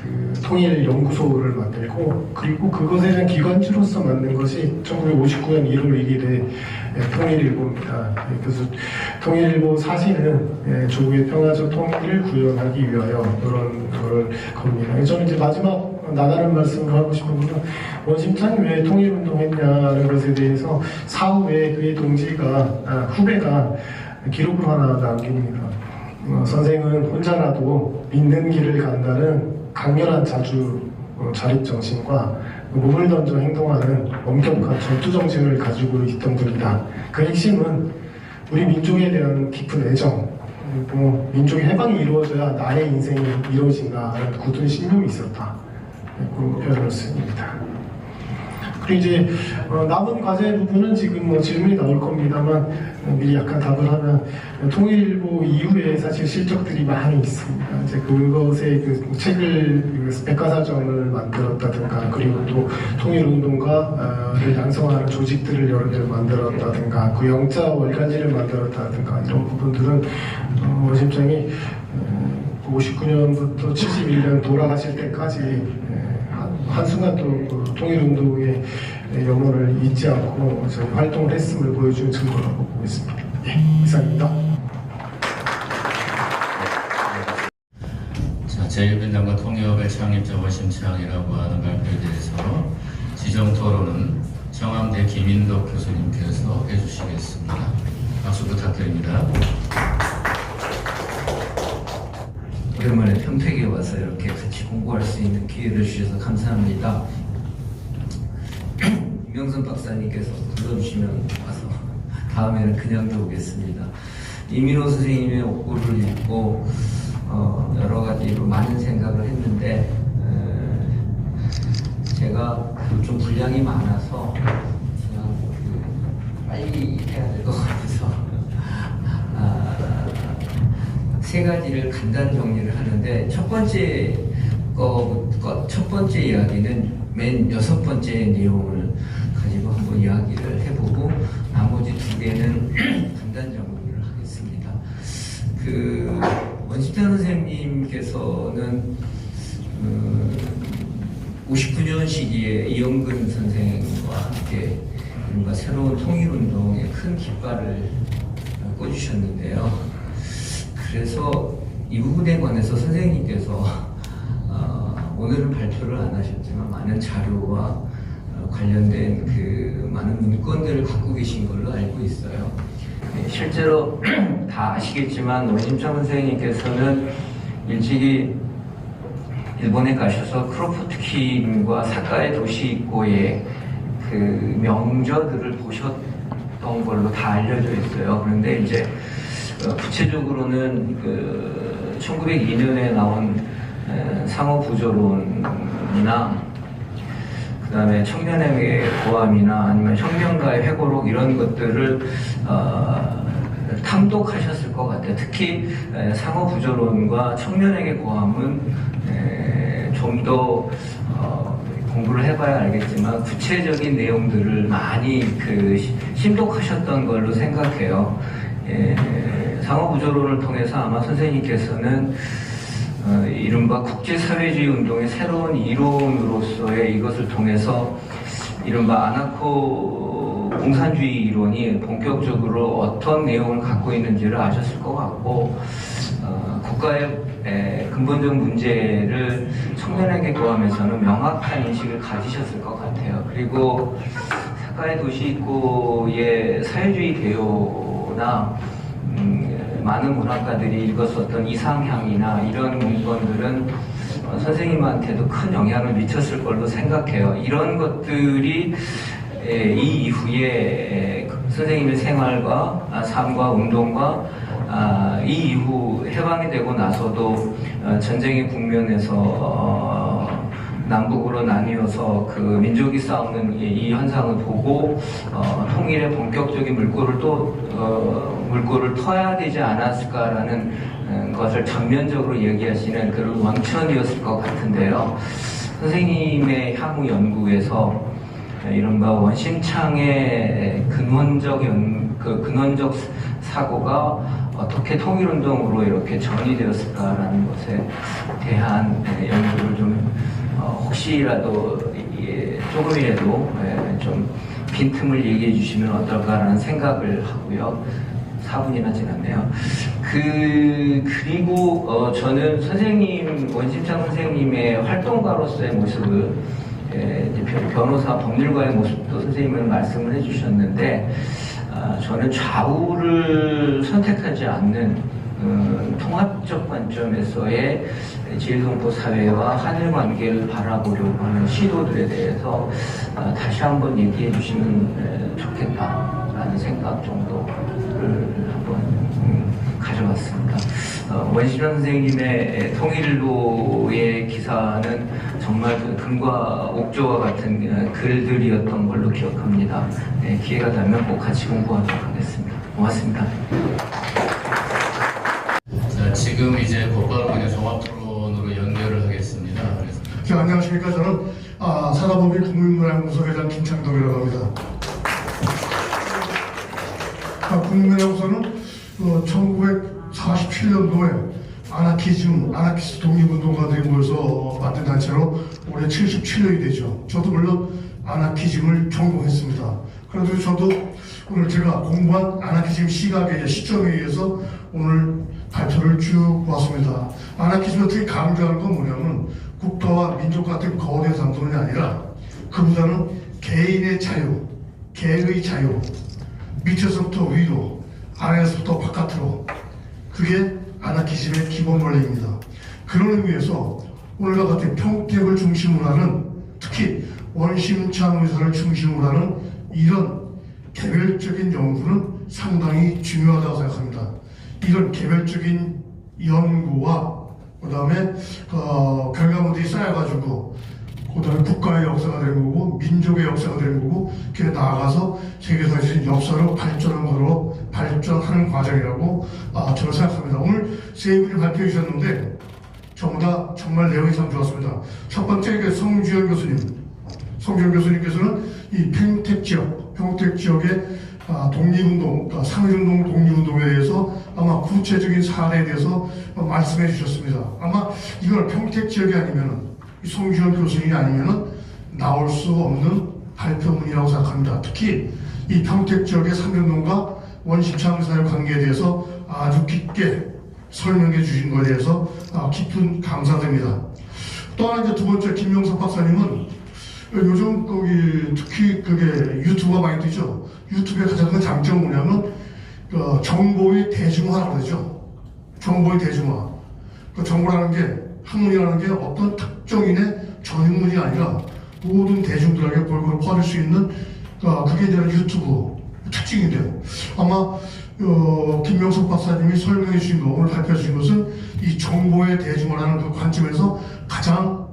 그 통일연구소를 만들고 그리고 그것에 대한 기관지로서 만든 것이 1959년 1월 2일에 통일일보입니다. 그래서 통일일보 사실은 조국의 평화적 통일을 구현하기 위하여 그런 겁니다. 저는 이제 마지막 나가는 말씀을 하고 싶은 것은 원심창이 왜 통일운동했냐는 것에 대해서 사후에 그의 후배가 기록을 하나 남깁니다. 선생은 혼자라도 믿는 길을 간다는 강렬한 자립 정신과 몸을 던져 행동하는 엄격한 전투 정신을 가지고 있던 분이다. 그 핵심은 우리 민족에 대한 깊은 애정, 그리고 민족의 해방이 이루어져야 나의 인생이 이루어진다 하는 굳은 신념이 있었다. 그 표현을 씁니다. 그리고 이제 남은 과제 부분은 지금 질문이 나올 겁니다만 미리 약간 답을 하면 통일일보 이후에 사실 실적들이 많이 있습니다. 이제 그것에 그 책을 백과사전을 만들었다든가 그리고 또 통일운동가를 양성하는 조직들을 여러 개를 만들었다든가 그 영자 월간지를 만들었다든가 이런 부분들은 원심장이 59년부터 71년 돌아가실 때까지 한순간 또 통일운동의 영혼을 잊지 않고 저희 활동을 했음을 보여주는 증거라고 보고 있습니다. 이상입니다. 자, 제1변장과 통일협의 창립자 원심창이라고 하는 발표에 대해서 지정 토론은 정암대 김인덕 교수님께서 해주시겠습니다. 박수 부탁드립니다. 오랜만에 평택에 와서 이렇게 같이 공부할 수 있는 기회를 주셔서 감사합니다. 이명선 박사님께서 불러주시면 와서 다음에는 그냥도 오겠습니다. 이민호 선생님의 옥고를 읽고 여러 가지로 많은 생각을 했는데 제가 좀 분량이 많아서 그냥 빨리 해야 될 것 같아서 세 가지를 간단 정리를 하는데 첫 번째 이야기는 맨 6번째 내용을 가지고 한번 이야기를 해보고 나머지 2개는 간단 정리를 하겠습니다. 그 원심창 선생님께서는 59년 시기에 이영근 선생과 함께 뭔가 새로운 통일운동에 큰 깃발을 꽂으셨는데요. 그래서 이 부분에 관해서 선생님께서 오늘은 발표를 안 하셨지만 많은 자료와 관련된 그 많은 문건들을 갖고 계신 걸로 알고 있어요. 실제로 다 아시겠지만 원심창 선생님께서는 일찍이 일본에 가셔서 크로포트킨과 사카의 도시고의 그 명저들을 보셨던 걸로 다 알려져 있어요. 그런데 이제 구체적으로는 1902년에 나온 상호부조론이나 그다음에 청년에게 고함이나 아니면 혁명가의 회고록 이런 것들을 탐독하셨을 것 같아요. 특히 상호부조론과 청년에게 고함은 좀 더 공부를 해봐야 알겠지만 구체적인 내용들을 많이 심독하셨던 걸로 생각해요. 상호부조론을 통해서 아마 선생님께서는 이른바 국제사회주의 운동의 새로운 이론으로서의 이것을 통해서 이른바 아나코 공산주의 이론이 본격적으로 어떤 내용을 갖고 있는지를 아셨을 것 같고 국가의 근본적 문제를 청년에게 고하면서는 명확한 인식을 가지셨을 것 같아요. 그리고 사카의 도시입구의 사회주의 개요나 많은 문학가들이 읽었었던 이상향이나 이런 문건들은 선생님한테도 큰 영향을 미쳤을 걸로 생각해요. 이런 것들이 이 이후에 선생님의 생활과 삶과 운동과 이 이후 해방이 되고 나서도 전쟁의 국면에서 남북으로 나뉘어서 민족이 싸우는 이 현상을 보고 통일의 본격적인 물꼬를 터야 되지 않았을까라는 것을 전면적으로 얘기하시는 그런 원천이었을 것 같은데요. 선생님의 향후 연구에서 이른바 원심창의 근원적 사고가 어떻게 통일운동으로 이렇게 전이되었을까라는 것에 대한 연구를 좀 혹시라도 조금이라도 좀 빈틈을 얘기해 주시면 어떨까라는 생각을 하고요. 4분이나 지났네요. 그리고 저는 원심창 선생님의 활동가로서의 모습을 변호사 법률가의 모습도 선생님은 말씀을 해주셨는데 저는 좌우를 선택하지 않는 통합적 관점에서의 제일동포 사회와 한일 관계를 바라보려고 하는 시도들에 대해서 다시 한번 얘기해 주시면 좋겠다라는 생각 정도를 한번 가져봤습니다. 원시련 선생님의 통일로의 기사는 정말 금과 옥조와 같은 글들이었던 걸로 기억합니다. 기회가 되면 꼭 같이 공부하도록 하겠습니다. 고맙습니다. 자, 지금 이제 곧바로 그냥 종합 토론으로 연결을 하겠습니다. 안녕하십니까. 저는 사다법인 국민문화연구소 회장 김창덕이라고 합니다. 국민문화연구소는 1947년도에 아나키스트 독립운동가들이 모여서 만든 단체로 올해 77년이 되죠. 저도 물론 아나키즘을 전공했습니다. 그래도 저도 오늘 제가 공부한 아나키즘 시각의 시점에 의해서 오늘 발표를 쭉 보았습니다. 아나키즘을 특히 강조하는 건 뭐냐면 국가와 민족 같은 거대 산도는 아니라 그보다는 개인의 자유, 개의 자유, 밑에서부터 위로, 아래에서부터 바깥으로, 그게 아나키즘의 기본 원리입니다. 그런 의미에서 오늘과 같은 평택을 중심으로 하는, 특히 원심창 의사를 중심으로 하는 이런 개별적인 연구는 상당히 중요하다고 생각합니다. 이런 개별적인 연구와 그 다음에 결과물들이 쌓여가지고 그 다음에 국가의 역사가 되는 거고 민족의 역사가 되는 거고 그게 나아가서 세계사적인 역사로 발전하는 과정이라고 저는 생각합니다. 오늘 세 분이 발표해 주셨는데 전부 다 정말 내용이 참 좋았습니다. 첫 번째 성주현 교수님께서는 이 평택 지역의 독립운동, 상일운동 독립운동에 대해서 아마 구체적인 사례에 대해서 말씀해 주셨습니다. 아마 이걸 평택 지역이 아니면은 송주현 교수님이 아니면은 나올 수 없는 발표문이라고 생각합니다. 특히 이 평택 지역의 상일운동과 원심창 의사의 관계에 대해서 아주 깊게 설명해 주신 것에 대해서 깊은 감사드립니다. 또 하나 두 번째 김명석 박사님은 요즘 특히 그게 유튜브가 많이 뜨죠. 유튜브의 가장 큰 장점은 뭐냐면 정보의 대중화라고 그러죠. 정보의 대중화. 정보라는 게 학문이라는 게 어떤 특정인의 전문이 아니라 모든 대중들에게 골고루 퍼질 수 있는 그게 이제 유튜브 특징인데요. 아마 김명석 박사님이 설명해 주신 거, 오늘 발표해 주신 것은 이 정보의 대중화라는 그 관점에서 가장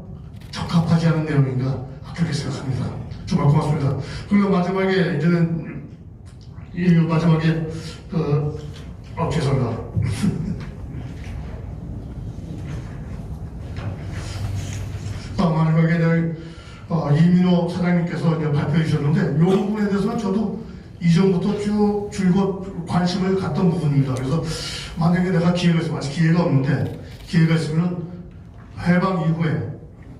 적합하지 않은 내용인가 그렇게 생각합니다. 정말 고맙습니다. 그리고 마지막에 이제는 이 마지막에 죄송합니다. 마지막에 이민호 사장님께서 이제 발표해 주셨는데 이 부분에 대해서는 저도 이전부터 쭉 줄곧 관심을 갖던 부분입니다. 그래서 만약에 내가 기회가 있으면, 아직 기회가 없는데 기회가 있으면 해방 이후에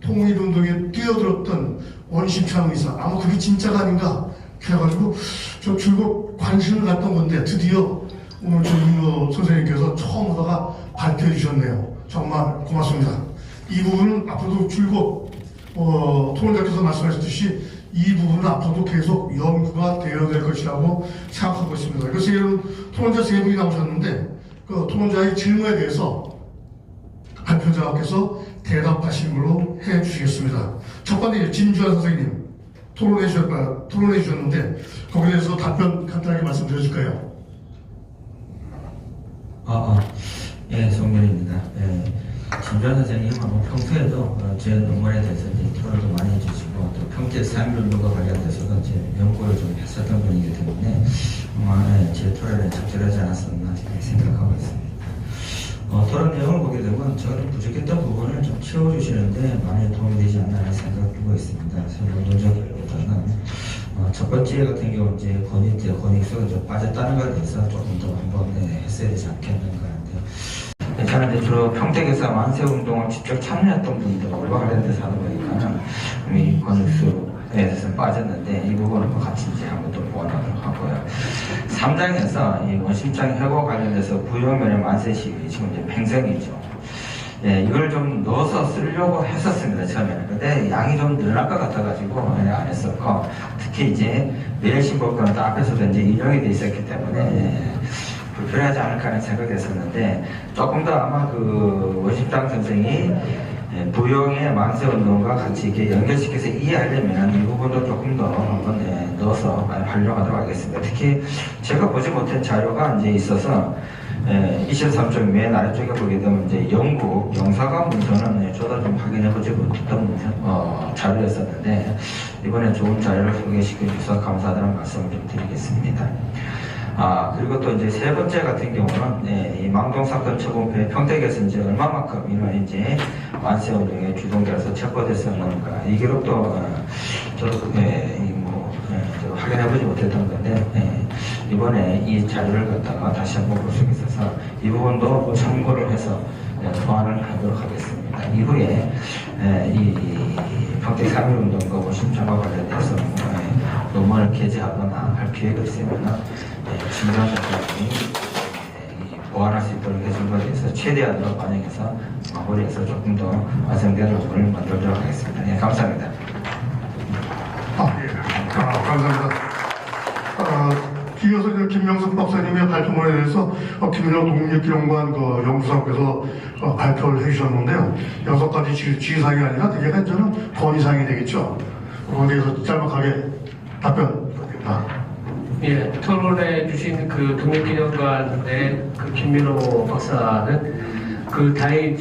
통일운동에 뛰어들었던 원심창 의사, 아마 그게 진짜가 아닌가 그래가지고 저 줄곧 관심을 갖던 건데 드디어 오늘 이민호 선생님께서 처음으로다가 발표해 주셨네요. 정말 고맙습니다. 이 부분은 앞으로도 줄곧 토론자께서 말씀하셨듯이 이 부분은 앞으로도 계속 연구가 되어야 될 것이라고 생각하고 있습니다. 그래서 이런 토론자 세 분이 나오셨는데 그 토론자의 질문에 대해서 발표자께서 대답하신 걸로 해주시겠습니다. 첫 번째 진주환 선생님 토론해 주셨는데 거기에 대해서 답변 간단하게 말씀드려 줄까요? 예, 정면입니다. 예, 진주환 선생님은 평소에도 제 논문에 대해서 이제 토론도 많이 해주시고 또 평택 3.16과 관련돼서도 이제 연구를 좀 했었던 분이기 때문에 제 토론에 적절하지 않았었나 생각하고 있습니다. 토론 내용을 보게 되면 저는 부족했던 부분을 좀 채워주시는데 많이 도움이 되지 않나 하는 생각을 두고 있습니다. 그래서 논적으로보다는 첫 번째 같은 경우 이제 권익수가 좀 빠졌다는 것에 대해서 조금 더 한번 했어야 되지 않겠는가 하는데요. 저는 이제 주로 평택에서 만세운동을 직접 참여했던 분들과 관련돼서 하다 보니까 이 권익수에 대해서 빠졌는데 이 부분은 같이 이제 한번 또 보완하도록 하고요. 3장에서 이 원심장 해고 관련돼서 부여면의 만세 시위 지금 이제 팽성이죠. 예, 이걸 좀 넣어서 쓰려고 했었습니다, 처음에는. 근데 양이 좀 늘어날 것 같아가지고 안 했었고, 특히 이제 매일신고권도 앞에서도 이제 인용이 돼 있었기 때문에 불필요하지 않을까 하는 생각이 했었는데, 조금 더 아마 그 원심장 선생이 부용의 만세운동과 같이 이렇게 연결시켜서 이해하려면 이 부분도 조금 더 한번 넣어서 활용하도록 하겠습니다. 특히 제가 보지 못한 자료가 이제 있어서 23쪽 맨 아래쪽에 보게 되면 이제 영국 영사관 문서는 저도 좀 확인해보지 못했던 자료였었는데 이번에 좋은 자료를 소개시켜 주셔서 감사하다는 말씀을 좀 드리겠습니다. 그리고 또 이제 세 번째 같은 경우는 이 망동사건 처분표에 평택에서 이제 얼마만큼 이런 이제 만세운동에 주동자로서 체포됐었는가 이 기록도 저도 확인해보지 못했던 건데 이번에 이 자료를 갖다가 다시 한번 볼 수 있어서 이 부분도 참고를 해서 보완을 하도록 하겠습니다. 이후에 이 평택 3.1운동과 원심장과 관련해서 논문을 게재하거나 할 기회가 있으면 진정한 작가님이 보완할 수 있도록 해준 것에 대해서 최대한으로 반영해서 마무리해서 조금 더 완성된 논문을 만들도록 하겠습니다. 네, 감사합니다. 감사합니다. 이어서 김명석 박사님의 발표문에 대해서 김민호 독립기념관 연구사께서 발표를 해주셨는데요. 6가지 지휘사항이 아니라 되게 저는 건의사항이 되겠죠. 그거에 대해서 짤막하게 답변 부탁드립니다. 예, 토론해 주신 그 독립기념관의 그 김민호 박사는 그 다행히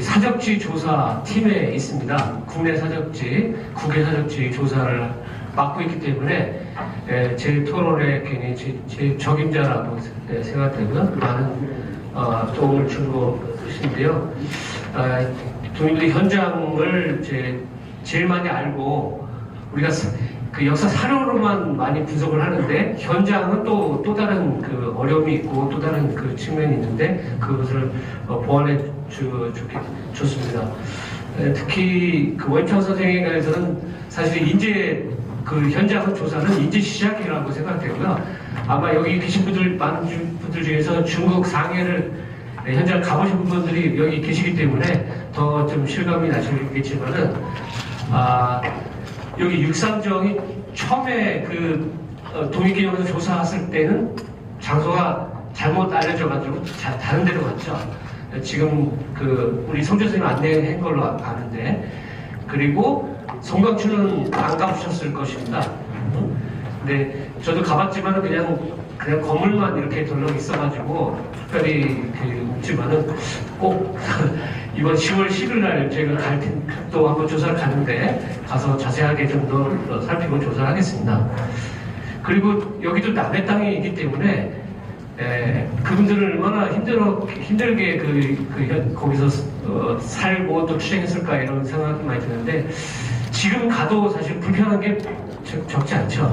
사적지 조사 팀에 있습니다. 국내 사적지, 국외 사적지 조사를 맡고 있기 때문에 제 토론에 굉장히 제 적임자라고 생각되고요. 많은 도움을 주고 계신데요. 독립운동 현장을 제일 많이 알고 우리가 그 역사 사료로만 많이 분석을 하는데 현장은 또 다른 그 어려움이 있고 또 다른 그 측면이 있는데 그것을 보완해 줬습니다. 특히 그 원창 선생에 관해서는 사실 이제 그 현장 조사는 이제 시작이라고 생각되고요. 아마 여기 계신 많은 분들 중에서 중국 상해를 현장 가보신 분들이 여기 계시기 때문에 더 좀 실감이 나시겠지만은 여기 육삼정이 처음에 그 독립기념관에서 조사했을 때는 장소가 잘못 알려져가지고 다른 데로 갔죠. 지금 그 우리 성주 선생님 안내한 걸로 아는데 그리고 송강춘은 안 가보셨을 것입니다. 근데 저도 가봤지만 그냥 그냥 건물만 이렇게 덜렁 있어가지고 특별히 없지만은 꼭 이번 10월 10일 날 저희가 또 한번 조사를 가는데 가서 자세하게 좀 더 살피고 조사를 하겠습니다. 그리고 여기도 남의 땅이기 때문에 그분들은 얼마나 힘들게 거기서 살고 또 투쟁했을까 이런 생각이 많이 드는데 지금 가도 사실 불편한 게 적지 않죠.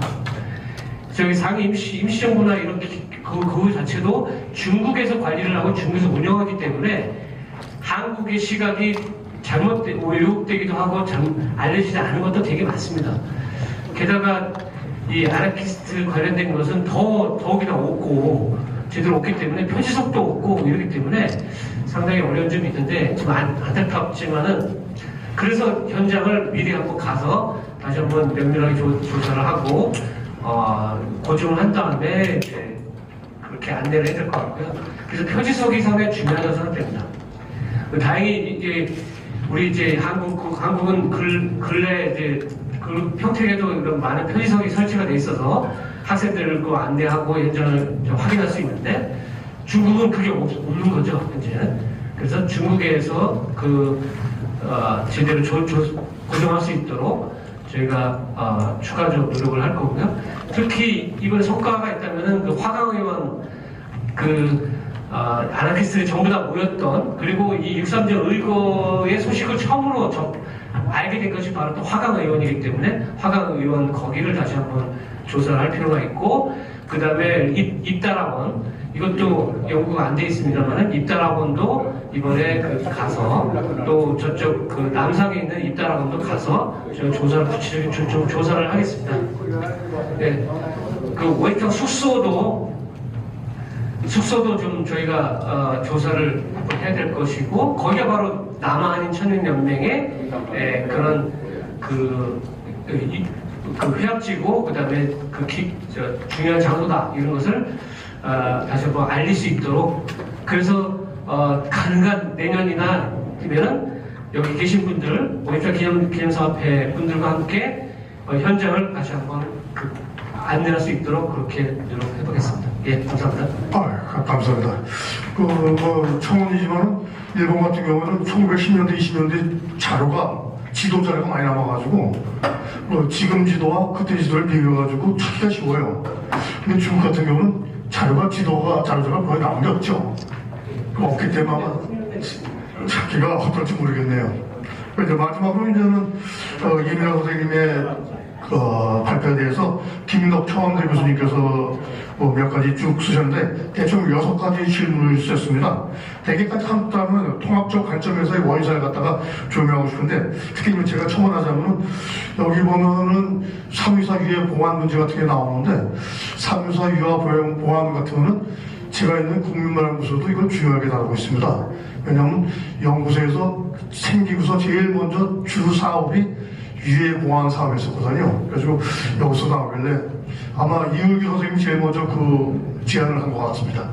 저기 상위 임시정부나 이런 그 자체도 중국에서 관리를 하고 중국에서 운영하기 때문에 한국의 시각이 왜곡되기도 하고 알려지지 않은 것도 되게 많습니다. 게다가 이 아나키스트 관련된 것은 더욱이나 없고 제대로 없기 때문에 표지석도 없고 이러기 때문에 상당히 어려운 점이 있는데 좀 안타깝지만은 그래서 현장을 미리 한번 가서 다시 한번 면밀하게 조사를 하고 고증을 한 다음에 이제 그렇게 안내를 해야 될 것 같고요. 그래서 표지석이 상당히 중요하다고 생각됩니다. 다행히 이제 우리 이제 한국은 근래 이제 그 평택에도 이런 많은 표지석이 설치가 돼 있어서 학생들을 안내하고 현장을 확인할 수 있는데 중국은 그게 없는 거죠 현재는. 그래서 중국에서 제대로 고정할 수 있도록 저희가 추가적으로 노력을 할 거고요. 특히 이번에 성과가 있다면은 그 화강 의원 아나키스트들이 전부 다 모였던 그리고 이 6.3절 의거의 소식을 처음으로 알게 된 것이 바로 또 화강 의원이기 때문에 화강 의원 거기를 다시 한번 조사를 할 필요가 있고 그 다음에 입다락원 이것도 연구가 안 돼 있습니다만 입다락원도 이번에 가서 또 저쪽 남상에 있는 입다락원도 가서 저희 구체적인 조사를 하겠습니다. 네. 원익당 숙소도 좀 저희가 조사를 해야 될 것이고 거기가 바로 남한인 천연연맹의 그런 회합지고 그다음에 중요한 장소다 이런 것을 다시 한번 알릴 수 있도록 그래서 가능한 내년이나면은 여기 계신 분들 원익당 기념사업회 분들과 함께 현장을 다시 한번 안내할 수 있도록 그렇게 노력해 보겠습니다. 예, 감사합니다. 감사합니다. 청원이지만 일본 같은 경우는 1910년대, 20년대 지도 자료가 많이 남아가지고 지금 지도와 그때 지도를 비교해가지고 찾기가 쉬워요. 근데 중국 같은 경우는 지도가 거의 나온 게 없죠. 없기 때문에 아마 찾기가 어떨지 모르겠네요. 이제 마지막으로 이제는 이민하 선생님의 발표에 대해서 김인덕 청와대 교수님께서 몇 가지 쭉 쓰셨는데 대충 6가지 질문을 주셨습니다. 대개까지 한다면 통합적 관점에서의 원인사를 갖다가 조명하고 싶은데 특히 제가 첨언하자면 여기 보면은 3.24 유해 보안 문제 같은 게 나오는데 3.24 유해 보안 같은 거는 제가 있는 국민문화연구소도 이걸 중요하게 다루고 있습니다. 왜냐하면 연구소에서 생기고서 제일 먼저 주 사업이 유해 보안 사업이었거든요. 그래가지고 여기서 나오길래 아마 이율규 선생님이 제일 먼저 제안을 한 것 같습니다.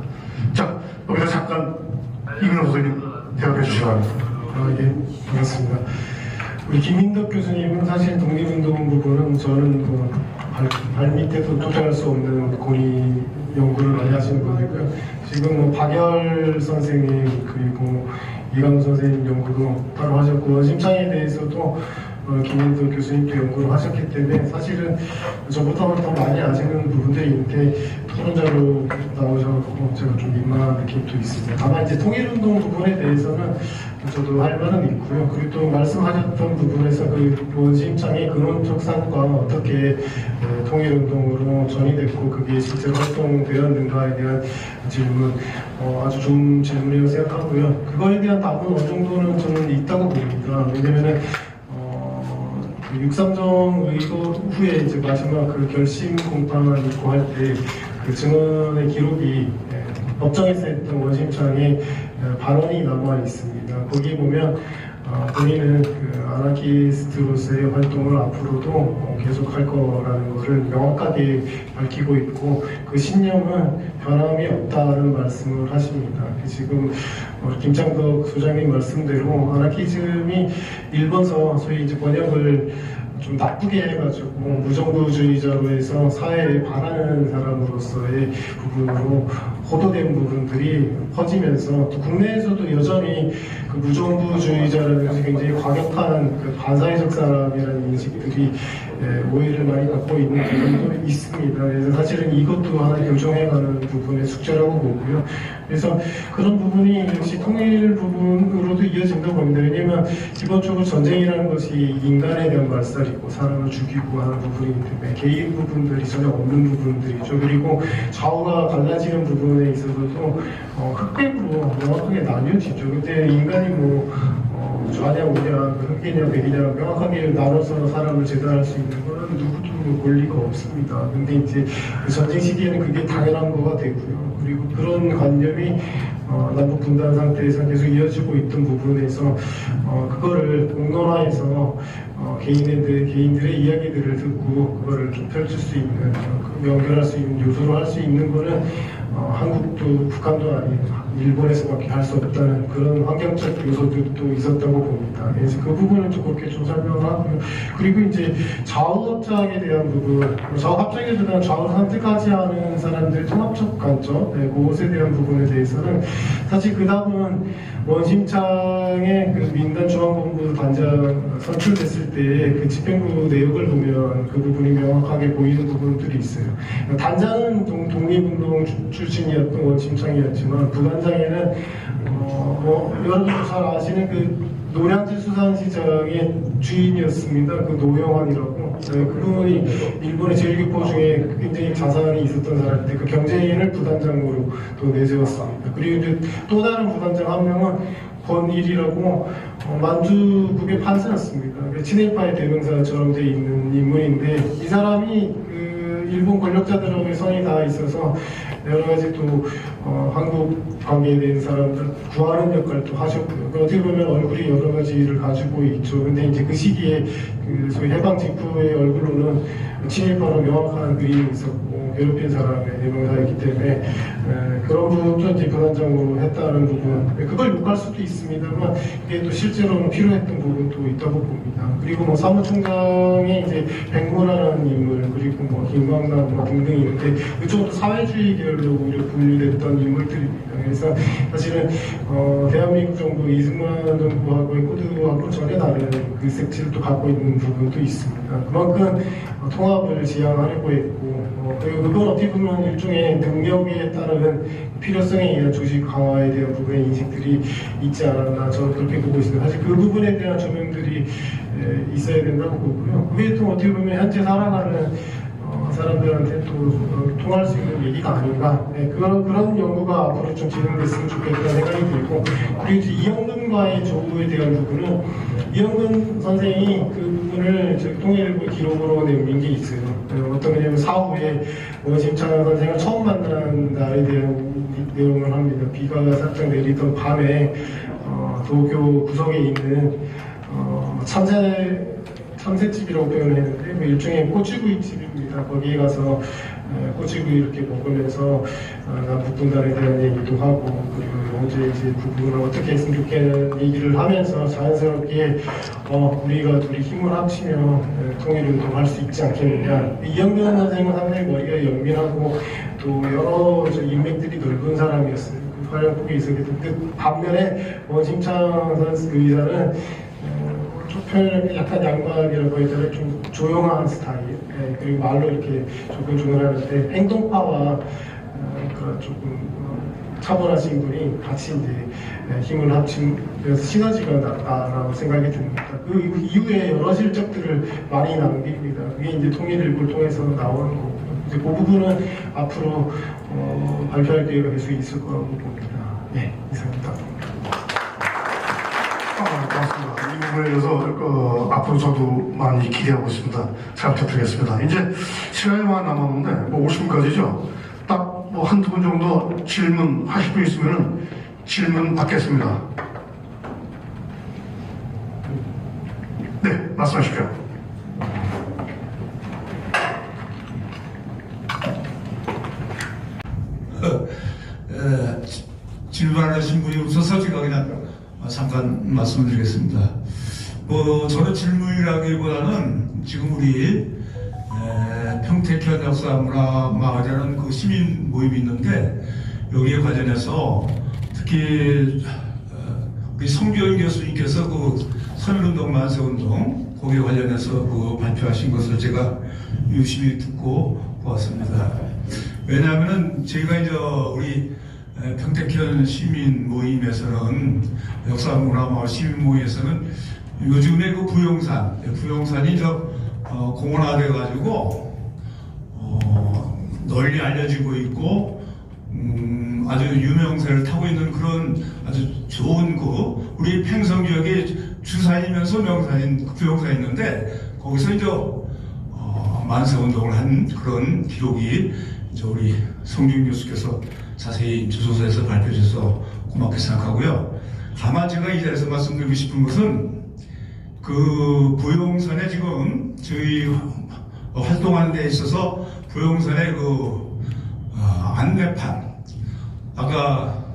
자, 여기서 잠깐 이민호 선생님 대답해 주시기 바랍니다. 예, 반갑습니다. 우리 김인덕 교수님은 사실 독립운동 부분은 저는 발밑에도 도달할 수 없는 고리 연구를 많이 하시는 분이고요. 지금 박열 선생님 그리고 이강우 선생님 연구도 따로 하셨고 원심창에 대해서도 김인덕 교수님도 연구를 하셨기 때문에 사실은 저보다 더 많이 아시는 부분들이 있는데 토론자로 나오셔서 제가 좀 민망한 느낌도 있습니다. 다만 이제 통일운동 부분에 대해서는 저도 할 말은 있고요. 그리고 또 말씀하셨던 부분에서 원심창의 근원적 산과 어떻게 통일운동으로 전이됐고 그게 실제로 활동되었는가에 대한 질문 아주 좋은 질문이라고 생각하고요. 그거에 대한 답은 어느 정도는 저는 있다고 봅니다. 왜냐면은 6.3정 의거 후에 이제 마지막 결심 공판을 있고 할 때 증언의 기록이 법정에서 했던 원심창의 발언이 남아 있습니다. 거기 보면 본인은 아나키스트로서의 활동을 앞으로도 계속할 거라는 것을 명확하게 밝히고 있고 그 신념은 변함이 없다는 말씀을 하십니다. 지금 김창덕 소장님 말씀대로 아나키즘이 일본서 소위 이제 번역을 좀 나쁘게 해가지고 무정부주의자로 해서 사회에 반하는 사람으로서의 부분으로 호도된 부분들이 퍼지면서 또 국내에서도 여전히 그 무정부주의자라는 것이 굉장히 과격한 그 반사회적 사람이라는 인식들이 오해를 많이 갖고 있는 부분도 있습니다. 그래서 사실은 이것도 하나 교정해가는 부분의 숙제라고 보고요. 그래서 그런 부분이 역시 통일 부분으로도 이어진다고 봅니다. 왜냐하면 기본적으로 전쟁이라는 것이 인간에 대한 말살이고 사람을 죽이고 하는 부분이기 때문에 개인 부분들이 전혀 없는 부분들이죠. 그리고 좌우가 갈라지는 부분에 있어서도 흑백으로 명확하게 나뉘어지죠. 근데 인간이 좌냐 우냐, 흑이냐 백이냐 명확하게 나눠서 사람을 재단할 수 있는 거는 누구도 권리가 없습니다. 근데 이제 그 전쟁 시기에는 그게 당연한 거가 되고요. 그리고 그런 관념이 남북 분단 상태에서 계속 이어지고 있던 부분에서 그거를 공론화해서 개인들의 이야기들을 듣고 그거를 좀 펼칠 수 있는, 연결할 수 있는 요소로 할 수 있는 거는 한국도 북한도 아니고 일본에서밖에 할 수 없다는 그런 환경적 요소들도 있었다고 봅니다. 그래서 그 부분은 좀 그렇게 좀 설명을 하고요. 그리고 이제 좌우합작에 대한 부분, 좌우합작에서는 좌우 선택하지 않은 사람들의 통합적 관점, 그것에 대한 부분에 대해서는 사실 그 다음은 원심창의 그 민간중앙본부 단장 선출됐을 때 그 집행부 내역을 보면 그 부분이 명확하게 보이는 부분들이 있어요. 단장은 독립운동 출신이었던 원심창이었지만 부단장에는 여러분도 잘 아시는 그 노량진 수산시장의 주인이었습니다. 그 노영환이라고. 그분이 일본의 제일교포 중에 굉장히 자산이 있었던 사람인데 그 경제인을 부단장으로 또 내세웠습니다. 그리고 이제 또 다른 부단장 한 명은 권일이라고 만주국의 판사였습니다. 친일파의 대명사처럼 돼 있는 인물인데 이 사람이 그 일본 권력자들하고의 선이 다 있어서 여러 가지 또 한국 관계에 대한 사람들 구하는 역할도 하셨고요. 어떻게 보면 얼굴이 여러 가지를 가지고 있죠. 근데 이제 그 시기에 그 소위 해방 직후의 얼굴로는 친일파로 명확한 그림이 있었고 괴롭힌 사람의 대명사였기 때문에 그런 부분도 이제 부단장으로 했다는 부분, 그걸 욕할 수도 있습니다만 이게 또 실제로는 필요했던 부분도 있다고 봅니다. 그리고 사무총장의 이제 백모라는 인물, 그리고 김광남 등등이 있는데 그쪽도 사회주의 계열로 오히려 분류됐던 인물들입니다. 그래서 사실은 대한민국 정부 이승만 정부하고의 코드하고 전혀 다른 그 색칠도 갖고 있는 부분도 있습니다. 그만큼 통합을 지향하려고 했고 그리고 그건 어떻게 보면 일종의 능력에 따른 필요성에 의한 조직 강화에 대한 부분의 인식들이 있지 않았나 저는 그렇게 보고 있습니다. 사실 그 부분에 대한 조명들이 있어야 된다고 보고요. 그게 또 어떻게 보면 현재 살아가는 사람들한테 또 통할 수 있는 얘기가 아닌가. 그런 연구가 앞으로 좀 진행됐으면 좋겠다는 생각이 들고, 그리고 이제 이영근과의 조우에 대한 부분은 이영근 선생이 그 부분을 통일부 기록으로 남긴 게 있어요. 어떤 거냐면 사후에 원심창 선생을 처음 만난 날에 대한 내용을 합니다. 비가 살짝 내리던 밤에 도교 구석에 있는 참새집이라고 표현을 했는데 일종의 꼬치구이집입니다. 거기에 가서 꼬치구이 이렇게 먹으면서 남북분단에 대한 얘기도 하고 그리고 어제 이제 부부는 어떻게 했으면 좋겠는 얘기를 하면서 자연스럽게 우리가 둘이 힘을 합치며 통일운동할 수 있지 않겠느냐. 이영근 선생은 상당히 머리가 연민하고 또 여러 인맥들이 넓은 사람이었어요. 그 활약폭이 있었는데 반면에 원심창 의사는 표현을 약간 양반이라고 해야 되나 좀 조용한 스타일, 그리고 말로 이렇게 조근조근 하는데 행동파와 그런 조금 차분하신 분이 같이 이제 힘을 합치면서 시너지가 났다라고 생각이 듭니다. 그 이후에 여러 실적들을 많이 남깁니다. 그게 이제 통일일보를 통해서 나오는 거고 이제 그 부분은 앞으로 발표할 기회가 계속 있을 거라고 봅니다. 네, 이상입니다. 고맙습니다. 이 부분에 대해서 앞으로 저도 많이 기대하고 있습니다. 잘 부탁드리겠습니다. 이제 시간이 많이 남았는데 50분까지죠. 딱 한두 분 정도 질문 하실 분 있으면 질문 받겠습니다. 네, 말씀하십시오. 질문하신 분이 없어서 제가 그냥 잠깐 말씀드리겠습니다. 저는 질문이라기보다는 지금 우리 평택현 역사문화마을이라는 그 시민 모임이 있는데 여기에 관련해서 특히 우리 성규현 교수님께서 그 3.1운동 만세운동 거기에 관련해서 그 발표하신 것을 제가 유심히 듣고 보았습니다. 왜냐하면은 저희가 이제 우리 평택현 시민 모임에서는 역사문화마을 시민 모임에서는 요즘에 그 부용산이 공원화돼 가지고 널리 알려지고 있고 아주 유명세를 타고 있는 그런 아주 좋은 그 우리 팽성 지역에 주산이면서 명산인 부용산이 있는데 거기서 이제 만세운동을 한 그런 기록이 이제 우리 성준 교수께서 자세히 조소서에서 발표해 주셔서 고맙게 생각하고요. 다만 제가 이 자리에서 말씀드리고 싶은 것은 그 부용산에 지금 저희 활동하는 데 있어서 부용산의 그 안내판 아까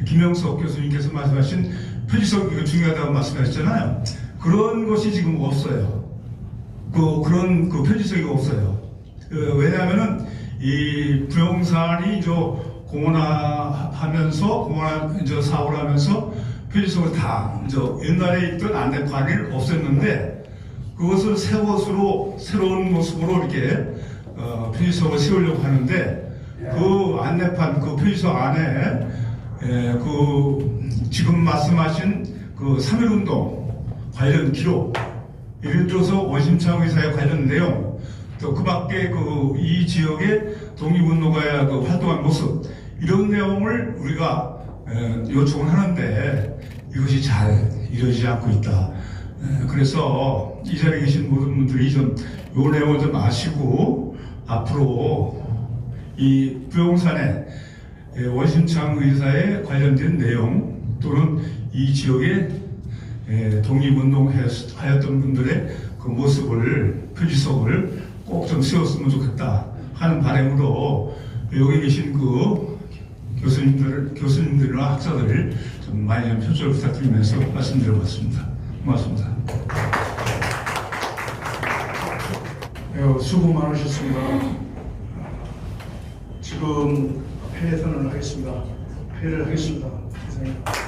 김영석 교수님께서 말씀하신 표지석 이거 중요하다고 말씀하셨잖아요. 그런 것이 지금 없어요. 그런 표지석이 없어요. 왜냐하면은 이 부용산이 공원화하면서 이제 사업을 하면서 표지석을 다 이제 옛날에 있던 안내판을 없앴는데 그것을 새 것으로 새로운 모습으로 이렇게 표지석을 세우려고 하는데 그 안내판 그 표지석 안에 그 지금 말씀하신 그 3.1운동 관련 기록 예를 들어서 원심창 의사에 관련 내용 또 그 밖에 이 지역의 독립운동가의 그 활동한 모습 이런 내용을 우리가 요청을 하는데 이것이 잘 이루어지지 않고 있다. 그래서 이 자리에 계신 모든 분들이 좀 이 내용을 좀 아시고 앞으로 이 부용산의 원심창 의사에 관련된 내용 또는 이 지역에 독립운동 하였던 분들의 그 모습을 표지석을 꼭 좀 세웠으면 좋겠다 하는 바람으로 여기 계신 그 교수님들이나 학자들을 좀 많이 좀 협조를 부탁드리면서 말씀드려봤습니다. 고맙습니다. 수고 많으셨습니다. 지금 회의를 하겠습니다. 이상입니다.